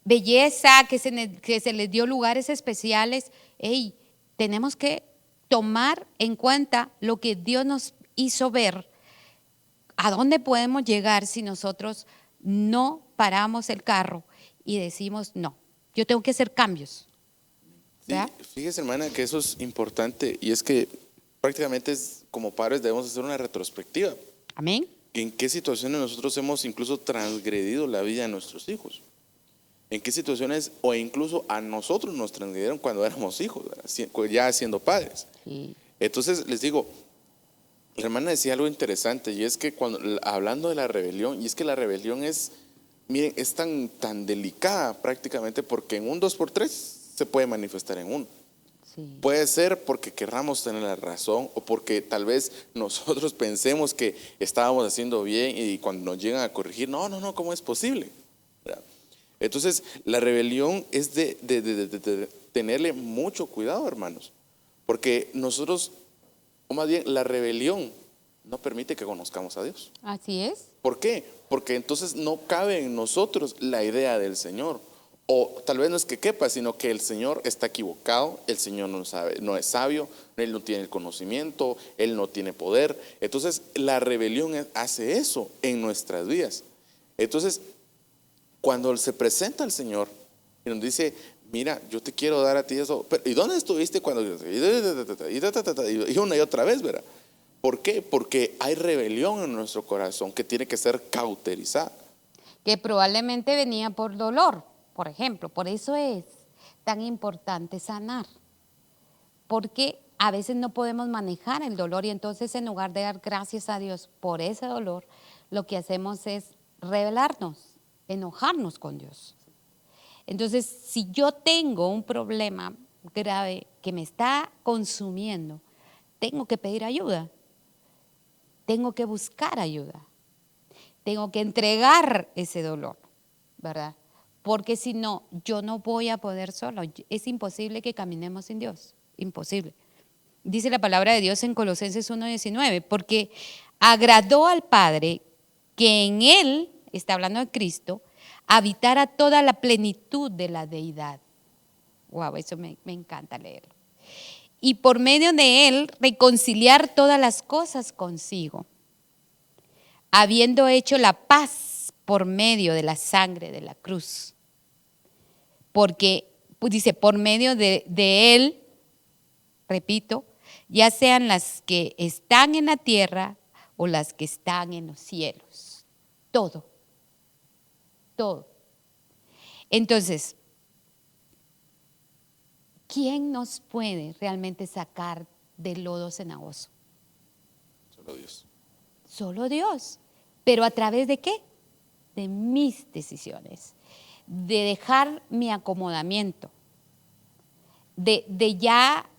belleza, que se les dio lugares especiales. Hey, tenemos que tomar en cuenta lo que Dios nos hizo ver, a dónde podemos llegar si nosotros no paramos el carro y decimos, no, yo tengo que hacer cambios. Sí, fíjese, hermana, que eso es importante, y es que prácticamente como padres debemos hacer una retrospectiva. Amén. ¿En qué situaciones nosotros hemos incluso transgredido la vida de nuestros hijos? ¿En qué situaciones o incluso a nosotros nos transgredieron cuando éramos hijos, ¿verdad? Ya siendo padres? Sí. Entonces les digo, la hermana decía algo interesante, y es que hablando de la rebelión, y es que la rebelión miren, es tan delicada prácticamente, porque en un 2x3 se puede manifestar en uno. Sí. Puede ser porque querramos tener la razón, o porque tal vez nosotros pensemos que estábamos haciendo bien y cuando nos llegan a corregir, no, ¿cómo es posible? ¿Verdad? Entonces, la rebelión es de tenerle mucho cuidado, hermanos, porque nosotros, o más bien, la rebelión no permite que conozcamos a Dios. Así es. ¿Por qué? Porque entonces no cabe en nosotros la idea del Señor. O tal vez no es que quepa, sino que el Señor está equivocado, el Señor no sabe, no es sabio, Él no tiene el conocimiento, Él no tiene poder. Entonces la rebelión hace eso en nuestras vidas. Entonces, cuando se presenta el Señor y nos dice, mira, yo te quiero dar a ti eso. Pero, ¿y dónde estuviste cuando? Y una y otra vez, ¿verdad? ¿Por qué? Porque hay rebelión en nuestro corazón que tiene que ser cauterizada. Que probablemente venía por dolor, por ejemplo. Por eso es tan importante sanar. Porque a veces no podemos manejar el dolor y entonces en lugar de dar gracias a Dios por ese dolor, lo que hacemos es rebelarnos, enojarnos con Dios. Entonces, si yo tengo un problema grave que me está consumiendo, tengo que pedir ayuda, tengo que buscar ayuda, tengo que entregar ese dolor, ¿verdad? Porque si no, yo no voy a poder solo. Es imposible que caminemos sin Dios, imposible. Dice la palabra de Dios en Colosenses 1:19, porque agradó al Padre que en Él, está hablando de Cristo, habitara toda la plenitud de la deidad. Wow, eso me encanta leerlo. Y por medio de Él reconciliar todas las cosas consigo, habiendo hecho la paz por medio de la sangre de la cruz. Porque, pues dice, por medio de Él, repito, ya sean las que están en la tierra o las que están en los cielos. Todo. Todo. Entonces, ¿quién nos puede realmente sacar del lodo cenagoso? Solo Dios. Solo Dios. ¿Pero a través de qué? De mis decisiones, de dejar mi acomodamiento, de ya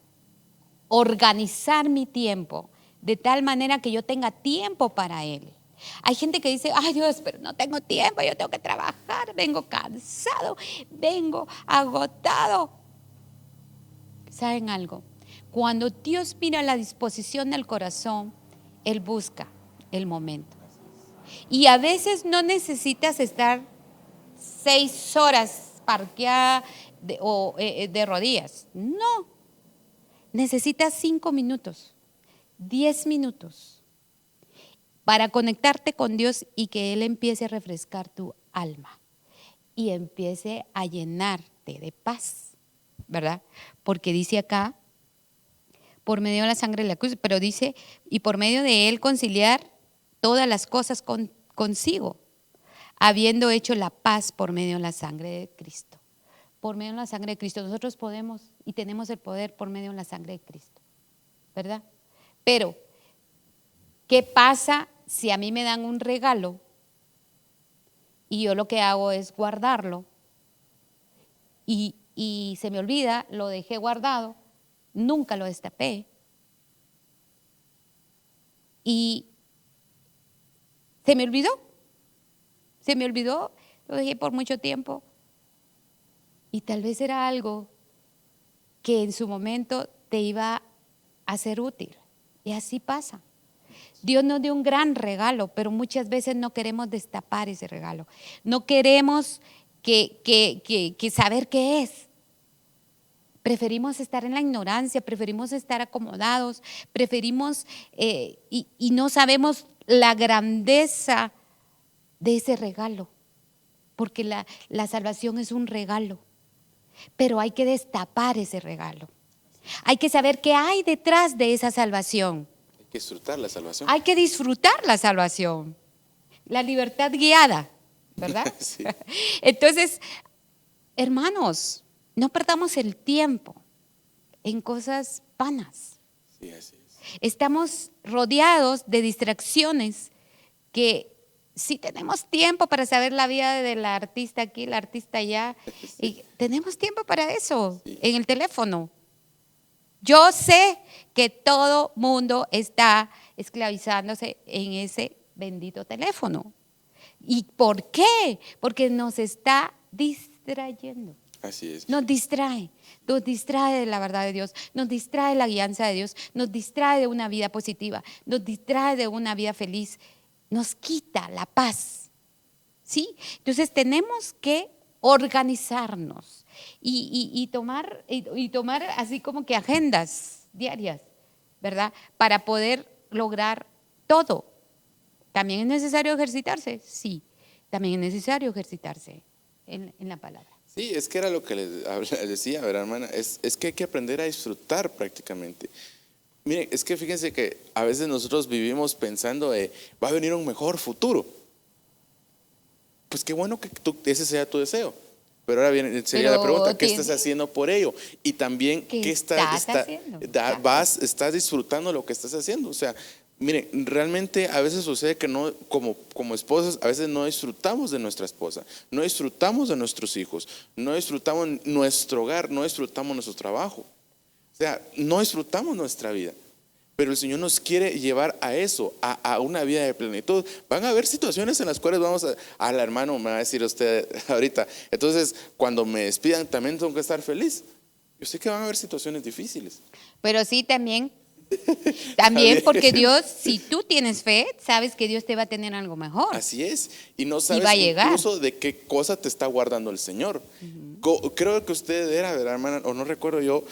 organizar mi tiempo de tal manera que yo tenga tiempo para Él. Hay gente que dice, ay Dios, pero no tengo tiempo, yo tengo que trabajar, vengo cansado, vengo agotado. ¿Saben algo? Cuando Dios mira la disposición del corazón, Él busca el momento. Y a veces no necesitas estar 6 horas parqueada de rodillas. No. Necesitas 5 minutos, 10 minutos para conectarte con Dios y que Él empiece a refrescar tu alma y empiece a llenarte de paz, ¿verdad? Porque dice acá, por medio de la sangre de la cruz, pero dice, y por medio de Él conciliar todas las cosas consigo, habiendo hecho la paz por medio de la sangre de Cristo. Por medio de la sangre de Cristo, nosotros podemos y tenemos el poder por medio de la sangre de Cristo, ¿verdad? Pero, ¿qué pasa si a mí me dan un regalo y yo lo que hago es guardarlo y se me olvida, lo dejé guardado, nunca lo destapé y se me olvidó, lo dejé por mucho tiempo y tal vez era algo que en su momento te iba a ser útil. Y así pasa. Dios nos dio un gran regalo, pero muchas veces no queremos destapar ese regalo. No queremos que saber qué es. Preferimos estar en la ignorancia, preferimos estar acomodados, preferimos y no sabemos la grandeza de ese regalo, porque la salvación es un regalo, pero hay que destapar ese regalo. Hay que saber qué hay detrás de esa salvación. Hay que disfrutar la salvación. Hay que disfrutar la salvación, la libertad guiada, ¿verdad? Sí. Entonces, hermanos, no perdamos el tiempo en cosas vanas. Sí, así es. Estamos rodeados de distracciones que sí tenemos tiempo para saber la vida de la artista aquí, la artista allá, Sí. y tenemos tiempo para eso Sí. en el teléfono. Yo sé que todo mundo está esclavizándose en ese bendito teléfono. ¿Y por qué? Porque nos está distrayendo. Así es. Nos distrae de la verdad de Dios, nos distrae de la guianza de Dios, nos distrae de una vida positiva, nos distrae de una vida feliz, nos quita la paz. ¿Sí? Entonces tenemos que organizarnos y tomar así como que agendas diarias, ¿verdad? Para poder lograr todo. ¿También es necesario ejercitarse? Sí, también es necesario ejercitarse en la palabra. Sí, es que era lo que les decía, ¿verdad, hermana? Es que hay que aprender a disfrutar prácticamente. Miren, es que fíjense que a veces nosotros vivimos pensando de, va a venir un mejor futuro. Pues qué bueno que ese sea tu deseo. Pero ahora viene, sería la pregunta, Pero ¿qué estás tiene, haciendo por ello? Y también, ¿qué estás haciendo? Exacto. estás disfrutando lo que estás haciendo? O sea, miren, realmente a veces sucede que no, como esposas, a veces no disfrutamos de nuestra esposa, no disfrutamos de nuestros hijos, no disfrutamos nuestro hogar, no disfrutamos nuestro trabajo. O sea, no disfrutamos nuestra vida. Pero el Señor nos quiere llevar a eso, a una vida de plenitud. Van a haber situaciones en las cuales vamos a la hermano, me va a decir usted ahorita. Entonces, cuando me despidan, también tengo que estar feliz. Yo sé que van a haber situaciones difíciles. Pero sí también, Está también bien. porque Dios, si tú tienes fe, sabes que Dios te va a tener algo mejor Así es. Y no y va sabes a llegar. incluso de qué cosa te está guardando el Señor. Creo que usted era, ¿verdad, hermana? O no recuerdo yo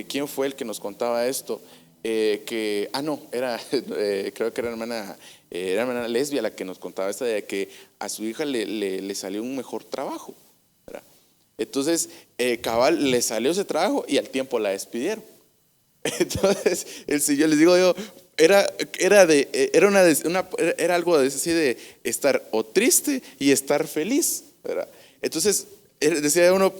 quién fue el que nos contaba esto. No, creo que era hermana lesbia la que nos contaba esta de que a su hija le salió un mejor trabajo, ¿verdad? Entonces, cabal, le salió ese trabajo y al tiempo la despidieron. Entonces, el Señor, les digo yo, era algo así de estar o triste y estar feliz, ¿verdad? Entonces, decía uno,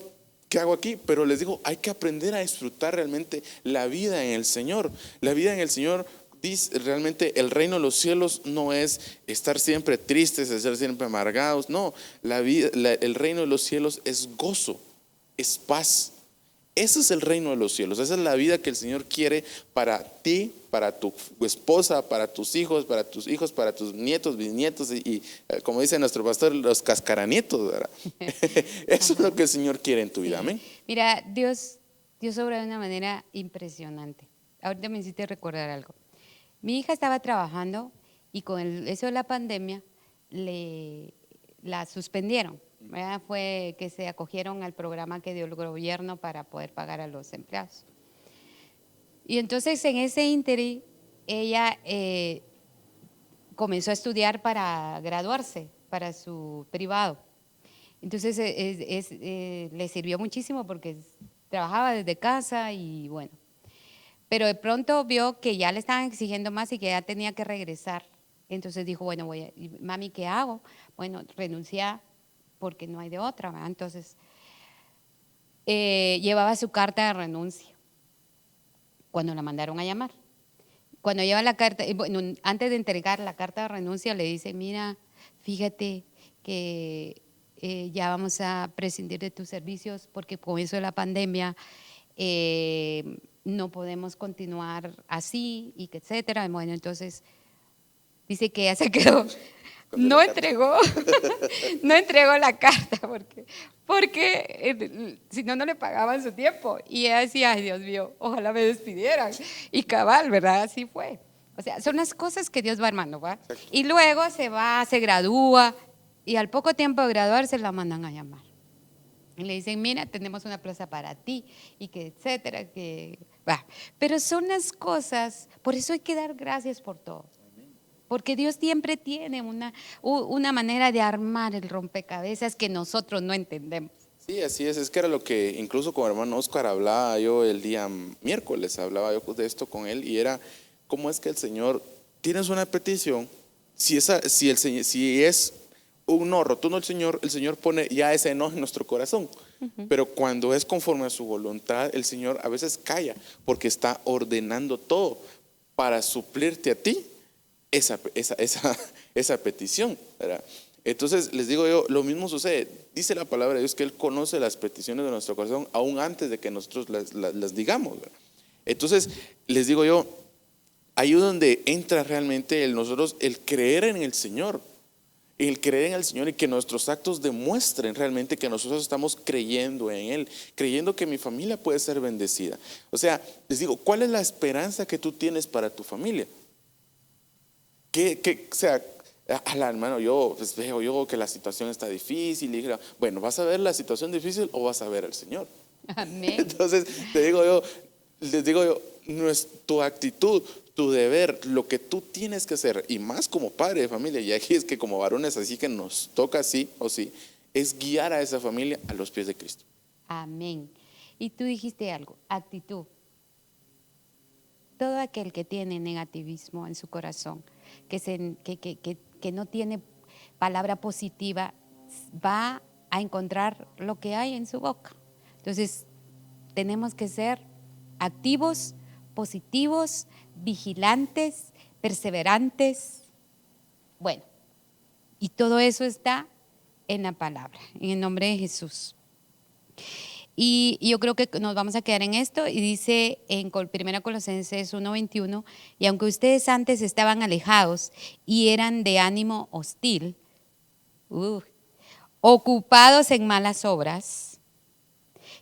¿qué hago aquí? Pero les digo, hay que aprender a disfrutar realmente la vida en el Señor. La vida en el Señor, dice, realmente el reino de los cielos no es estar siempre tristes, estar siempre amargados. No, el reino de los cielos es gozo, es paz. Ese es el reino de los cielos. Esa es la vida que el Señor quiere para ti, para tu esposa, para tus hijos, para tus nietos, bisnietos y como dice nuestro pastor, los cascaranietos, ¿verdad? Eso es lo que el Señor quiere en tu vida. Sí. Amén. Mira, Dios obra de una manera impresionante. Ahorita me hiciste recordar algo. Mi hija estaba trabajando y con eso de la pandemia la suspendieron, ¿verdad? Fue que se acogieron al programa que dio el gobierno para poder pagar a los empleados. Y entonces en ese ínterin ella comenzó a estudiar para graduarse, para su privado. Entonces le sirvió muchísimo porque trabajaba desde casa y bueno. Pero de pronto vio que ya le estaban exigiendo más y que ya tenía que regresar. Entonces dijo, bueno, mami, ¿qué hago? Bueno, renunciar porque no hay de otra, ¿verdad? Entonces llevaba su carta de renuncia cuando la mandaron a llamar. Cuando lleva la carta, bueno, antes de entregar la carta de renuncia le dice, mira, fíjate que ya vamos a prescindir de tus servicios porque con eso de la pandemia no podemos continuar así y que etcétera. Bueno, entonces dice que ella se quedó, no entregó, no entregó la carta porque si no, no le pagaban su tiempo. Y ella decía, ay Dios mío, ojalá me despidieran. Y cabal, ¿verdad? Así fue. O sea, son las cosas que Dios va armando, ¿va? Y luego se va, se gradúa y al poco tiempo de graduarse la mandan a llamar. Y le dicen, mira, tenemos una plaza para ti y que etcétera, que va. Pero son las cosas, por eso hay que dar gracias por todo. Porque Dios siempre tiene una manera de armar el rompecabezas que nosotros no entendemos. Sí, así es que era lo que incluso con el hermano Oscar hablaba yo el día miércoles, hablaba yo de esto con él y era cómo es que el Señor, tienes una petición, si es un no rotundo el Señor pone ya ese enojo en nuestro corazón. Pero cuando es conforme a su voluntad, el Señor a veces calla porque está ordenando todo para suplirte a ti esa petición, ¿verdad? Entonces les digo yo, lo mismo sucede. Dice la palabra de Dios que Él conoce las peticiones de nuestro corazón aún antes de que nosotros las digamos, ¿verdad? Entonces les digo yo, ahí es donde entra realmente nosotros el creer en el Señor. El creer en el Señor y que nuestros actos demuestren realmente que nosotros estamos creyendo en Él, creyendo que mi familia puede ser bendecida. O sea, les digo, ¿cuál es la esperanza que tú tienes para tu familia? O sea, hermano, yo pues veo yo que la situación está difícil. Y bueno, ¿vas a ver la situación difícil o vas a ver al Señor? Amén. Entonces, les digo yo, tu actitud, tu deber, lo que tú tienes que hacer, y más como padre de familia, y aquí es que como varones así que nos toca sí o sí, es guiar a esa familia a los pies de Cristo. Amén. Y tú dijiste algo, actitud. Todo aquel que tiene negativismo en su corazón, que no tiene palabra positiva, va a encontrar lo que hay en su boca. Entonces, tenemos que ser activos, positivos, vigilantes, perseverantes. Bueno, y todo eso está en la palabra, en el nombre de Jesús. Y yo creo que nos vamos a quedar en esto, y dice en 1 Colosenses 1:21, y aunque ustedes antes estaban alejados y eran de ánimo hostil, ocupados en malas obras,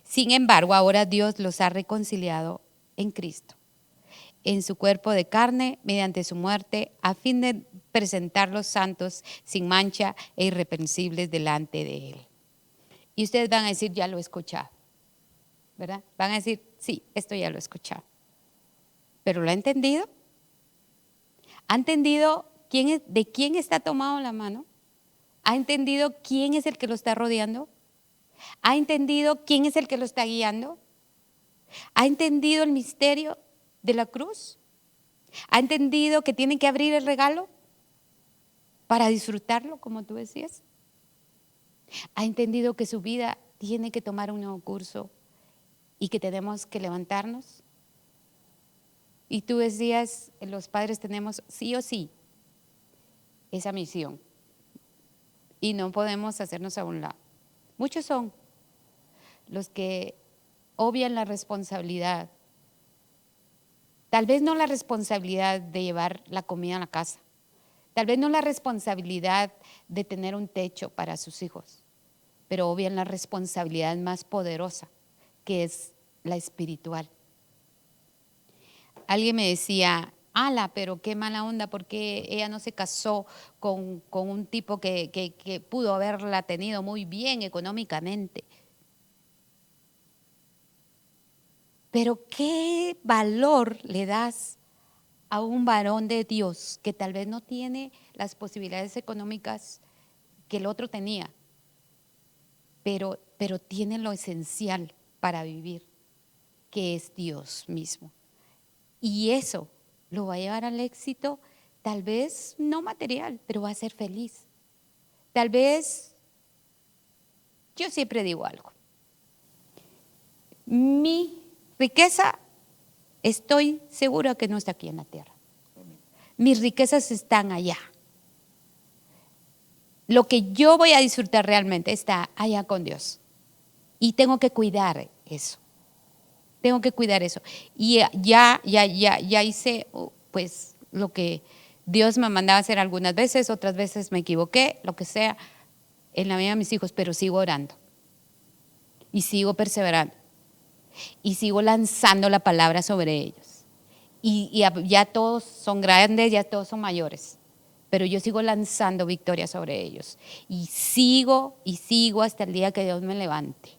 sin embargo ahora Dios los ha reconciliado en Cristo, en su cuerpo de carne, mediante su muerte, a fin de presentarlos santos, sin mancha e irreprensibles delante de Él. Y ustedes van a decir, ya lo he escuchado, ¿verdad? Van a decir, sí, esto ya lo he escuchado. ¿Pero lo ha entendido? ¿Ha entendido de quién está tomado la mano? ¿Ha entendido quién es el que lo está rodeando? ¿Ha entendido quién es el que lo está guiando? ¿Ha entendido el misterio de la cruz? ¿Ha entendido que tiene que abrir el regalo para disfrutarlo, como tú decías? ¿Ha entendido que su vida tiene que tomar un nuevo curso y que tenemos que levantarnos? Y tú decías, los padres tenemos sí o sí esa misión y no podemos hacernos a un lado. Muchos son los que obvian la responsabilidad. Tal vez no la responsabilidad de llevar la comida a la casa. Tal vez no la responsabilidad de tener un techo para sus hijos, pero obvian la responsabilidad más poderosa, que es la espiritual. Alguien me decía, ala, pero qué mala onda, porque ella no se casó con un tipo que pudo haberla tenido muy bien económicamente. Pero ¿qué valor le das a un varón de Dios que tal vez no tiene las posibilidades económicas que el otro tenía, pero tiene lo esencial para vivir, que es Dios mismo? Y eso lo va a llevar al éxito, tal vez no material, pero va a ser feliz. Tal vez, yo siempre digo algo, mi riqueza estoy segura que no está aquí en la tierra. Mis riquezas están allá. Lo que yo voy a disfrutar realmente está allá con Dios. Y tengo que cuidar eso. Tengo que cuidar eso. Y ya hice pues lo que Dios me mandaba hacer algunas veces, otras veces me equivoqué, lo que sea, en la vida de mis hijos, pero sigo orando. Y sigo perseverando. Y sigo lanzando la palabra sobre ellos. Y ya todos son grandes, ya todos son mayores. Pero yo sigo lanzando victoria sobre ellos. Y sigo hasta el día que Dios me levante.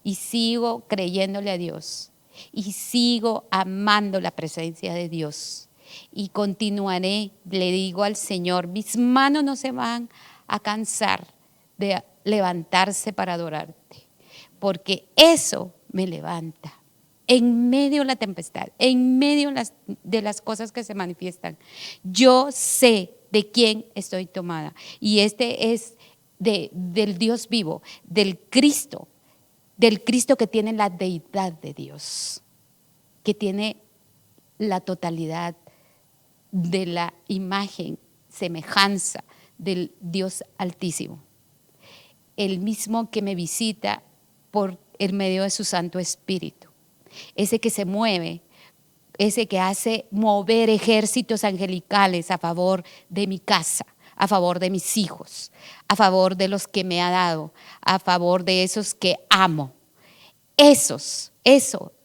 Y sigo creyéndole a Dios. Y sigo amando la presencia de Dios. Y continuaré, le digo al Señor, mis manos no se van a cansar de levantarse para adorarte. Porque eso me levanta. En medio de la tempestad, en medio de las cosas que se manifiestan, yo sé de quién estoy tomada. Y este es del Dios vivo, del Cristo que tiene la deidad de Dios, que tiene la totalidad de la imagen, semejanza del Dios Altísimo. El mismo que me visita por el medio de su Santo Espíritu. Ese que se mueve, ese que hace mover ejércitos angelicales a favor de mi casa, a favor de mis hijos, a favor de los que me ha dado, a favor de esos que amo. Eso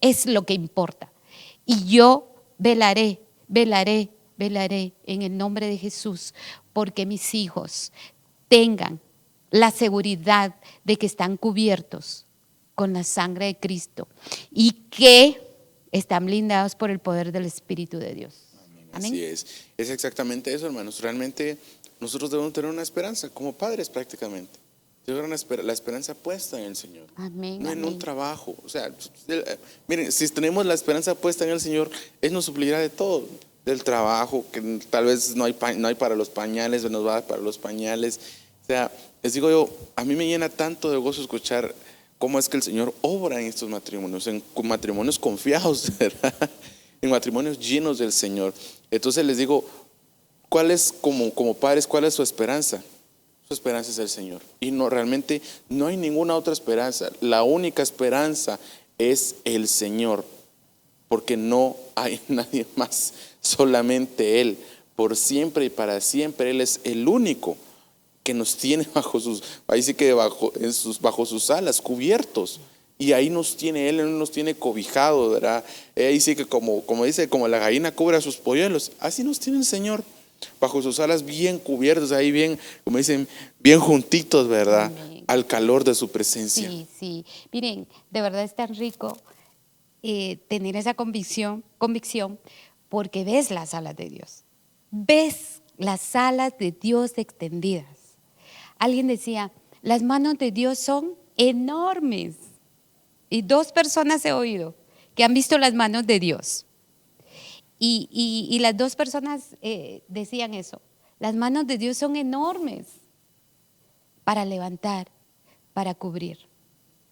es lo que importa. Y yo velaré en el nombre de Jesús, porque mis hijos tengan la seguridad de que están cubiertos con la sangre de Cristo y que están blindados por el poder del Espíritu de Dios. Amén. Así es exactamente eso, hermanos. Realmente nosotros debemos tener una esperanza como padres prácticamente. Tengan la esperanza puesta en el Señor, Amén, no en un amén. trabajo. O sea, miren, si tenemos la esperanza puesta en el Señor, Él nos suplirá de todo. Del trabajo, que tal vez no hay para los pañales, nos va a dar para los pañales. O sea, les digo yo, a mí me llena tanto de gozo escuchar cómo es que el Señor obra en estos matrimonios, en matrimonios confiados, ¿verdad? En matrimonios llenos del Señor. Entonces les digo, ¿cuál es, como padres, cuál es su esperanza? Su esperanza es el Señor. Y no, realmente no hay ninguna otra esperanza. La única esperanza es el Señor, porque no hay nadie más, solamente Él. Por siempre y para siempre Él es el único que nos tiene ahí sí que bajo sus alas, cubiertos. Y ahí nos tiene Él nos tiene cobijado, ¿verdad? Ahí sí que como dice, como la gallina cubre a sus polluelos, así nos tiene el Señor, bajo sus alas bien cubiertos, ahí bien, como dicen, bien juntitos, ¿verdad? Amén. Al calor de su presencia. Sí, sí. Miren, de verdad es tan rico tener esa convicción, porque ves las alas de Dios. Ves las alas de Dios extendidas. Alguien decía, las manos de Dios son enormes. Y 2 personas he oído que han visto las manos de Dios. Y las 2 personas decían eso. Las manos de Dios son enormes para levantar, para cubrir.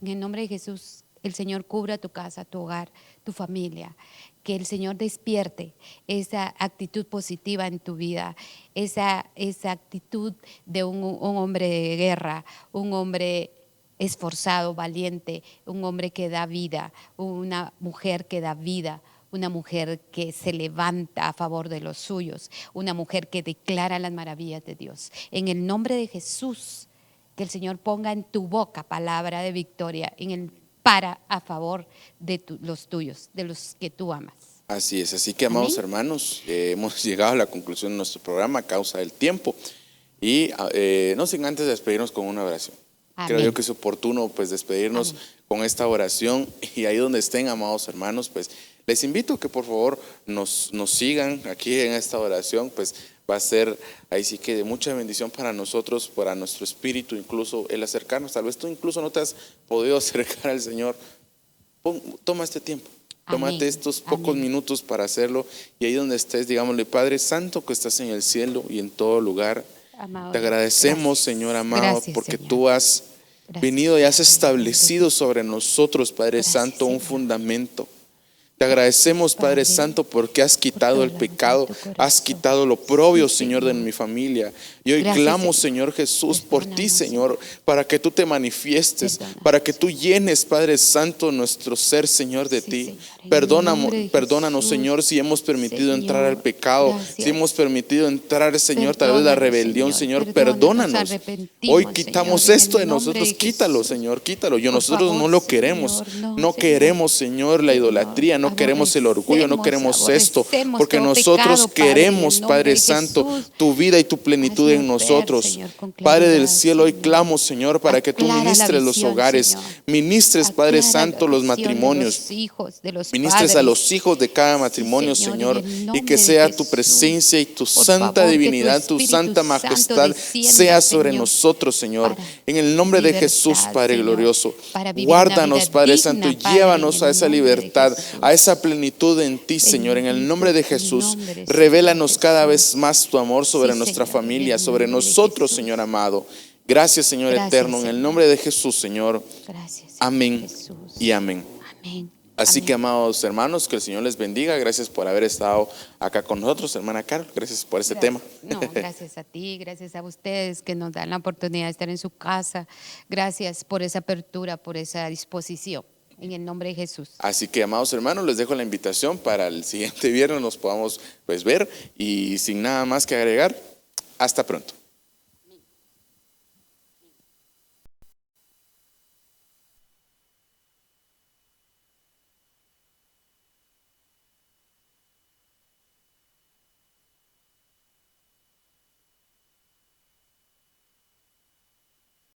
En el nombre de Jesús, el Señor cubra tu casa, tu hogar, tu familia. Que el Señor despierte esa actitud positiva en tu vida, esa actitud de un hombre de guerra, un hombre esforzado, valiente, un hombre que da vida, una mujer que da vida, una mujer que se levanta a favor de los suyos, una mujer que declara las maravillas de Dios. En el nombre de Jesús, que el Señor ponga en tu boca palabra de victoria, a favor de los tuyos, de los que tú amas. Así es, así que amados Amén. hermanos, hemos llegado a la conclusión de nuestro programa a causa del tiempo y no sin antes despedirnos con una oración. Amén. Creo yo que es oportuno pues despedirnos con esta oración, y ahí donde estén, amados hermanos, pues les invito que por favor nos sigan aquí en esta oración, pues va a ser ahí sí que de mucha bendición para nosotros, para nuestro espíritu, incluso el acercarnos. Tal vez tú incluso no te has podido acercar al Señor. Toma este tiempo. Tómate Amén. estos pocos Amén. minutos para hacerlo, y ahí donde estés, digámosle: Padre Santo que estás en el cielo y en todo lugar, Amado te Dios, agradecemos, gracias. Señor amado, Gracias, porque Señor. tú has Gracias, venido y has Señor. establecido sobre nosotros, Padre Gracias, Santo, un Señor. fundamento. Te agradecemos, Padre Padre, Santo, porque has quitado todo el lo pecado, de tu corazón. has quitado lo propio, Sí, Señor, de Señor. mi familia. Y hoy Gracias, clamo, Señor. Señor Jesús, por ti, Perdónanos, Señor, para que tú te manifiestes, Perdónanos, para que tú llenes, Padre Santo, nuestro ser, Señor, de Sí, ti. Señor, en el nombre de Perdónanos, Jesús. Señor, si hemos permitido entrar al Señor, pecado, si gracias. hemos permitido entrar, Señor, tal vez la Perdónanos, rebelión, Señor, Nos perdónanos. Hoy arrepentimos, quitamos Señor, en esto de el nombre nosotros, de quítalo, Jesús. Señor, quítalo. Por Nosotros no favor, lo queremos, Señor, no, no Señor. queremos, Señor, la Señor, idolatría, no queremos el orgullo, no queremos esto, porque todo nosotros pecado, Padre, en el queremos, nombre Padre de Santo, Jesús. tu vida y tu plenitud Haznos en ver, nosotros. Señor, con Padre del claridad, cielo, hoy Señor. clamo, Señor, para que tú Aclara la ministres los visión, hogares, Señor. ministres, Padre Aclara Santo, la los visión de matrimonios. los hijos, de los Ministres a padres. los hijos de cada Sí, matrimonio, Señor, Señor, en el y nombre que de sea tu Jesús. presencia y tu Por santa favor, que tu divinidad, tu Espíritu santa Santo majestad descienda, sea sobre Señor, nosotros, Señor. para En el nombre de libertad, Jesús, Padre Señor, glorioso, para vivir una guárdanos, vida Padre digna, Santo, y Padre, llévanos en a el esa nombre de libertad, a Jesús. esa plenitud en ti, Señor. En el nombre de Bendito tu Jesús, nombre, Señor revélanos cada Jesús. vez más tu amor sobre Sí, nuestra Señor, en familia, el sobre nombre de nosotros, Jesús. Señor amado. Gracias, Señor Gracias, eterno, en el Señor. nombre de Jesús, Señor. Gracias, Señor Amén Jesús. y amén. Amén. Así Amén. que, amados hermanos, que el Señor les bendiga. Gracias por haber estado acá con nosotros, hermana Carol. Gracias por este tema. No, gracias a ti, gracias a ustedes que nos dan la oportunidad de estar en su casa. Gracias por esa apertura, por esa disposición. En el nombre de Jesús. Así que, amados hermanos, les dejo la invitación para el siguiente viernes nos podamos pues ver, y sin nada más que agregar, hasta pronto.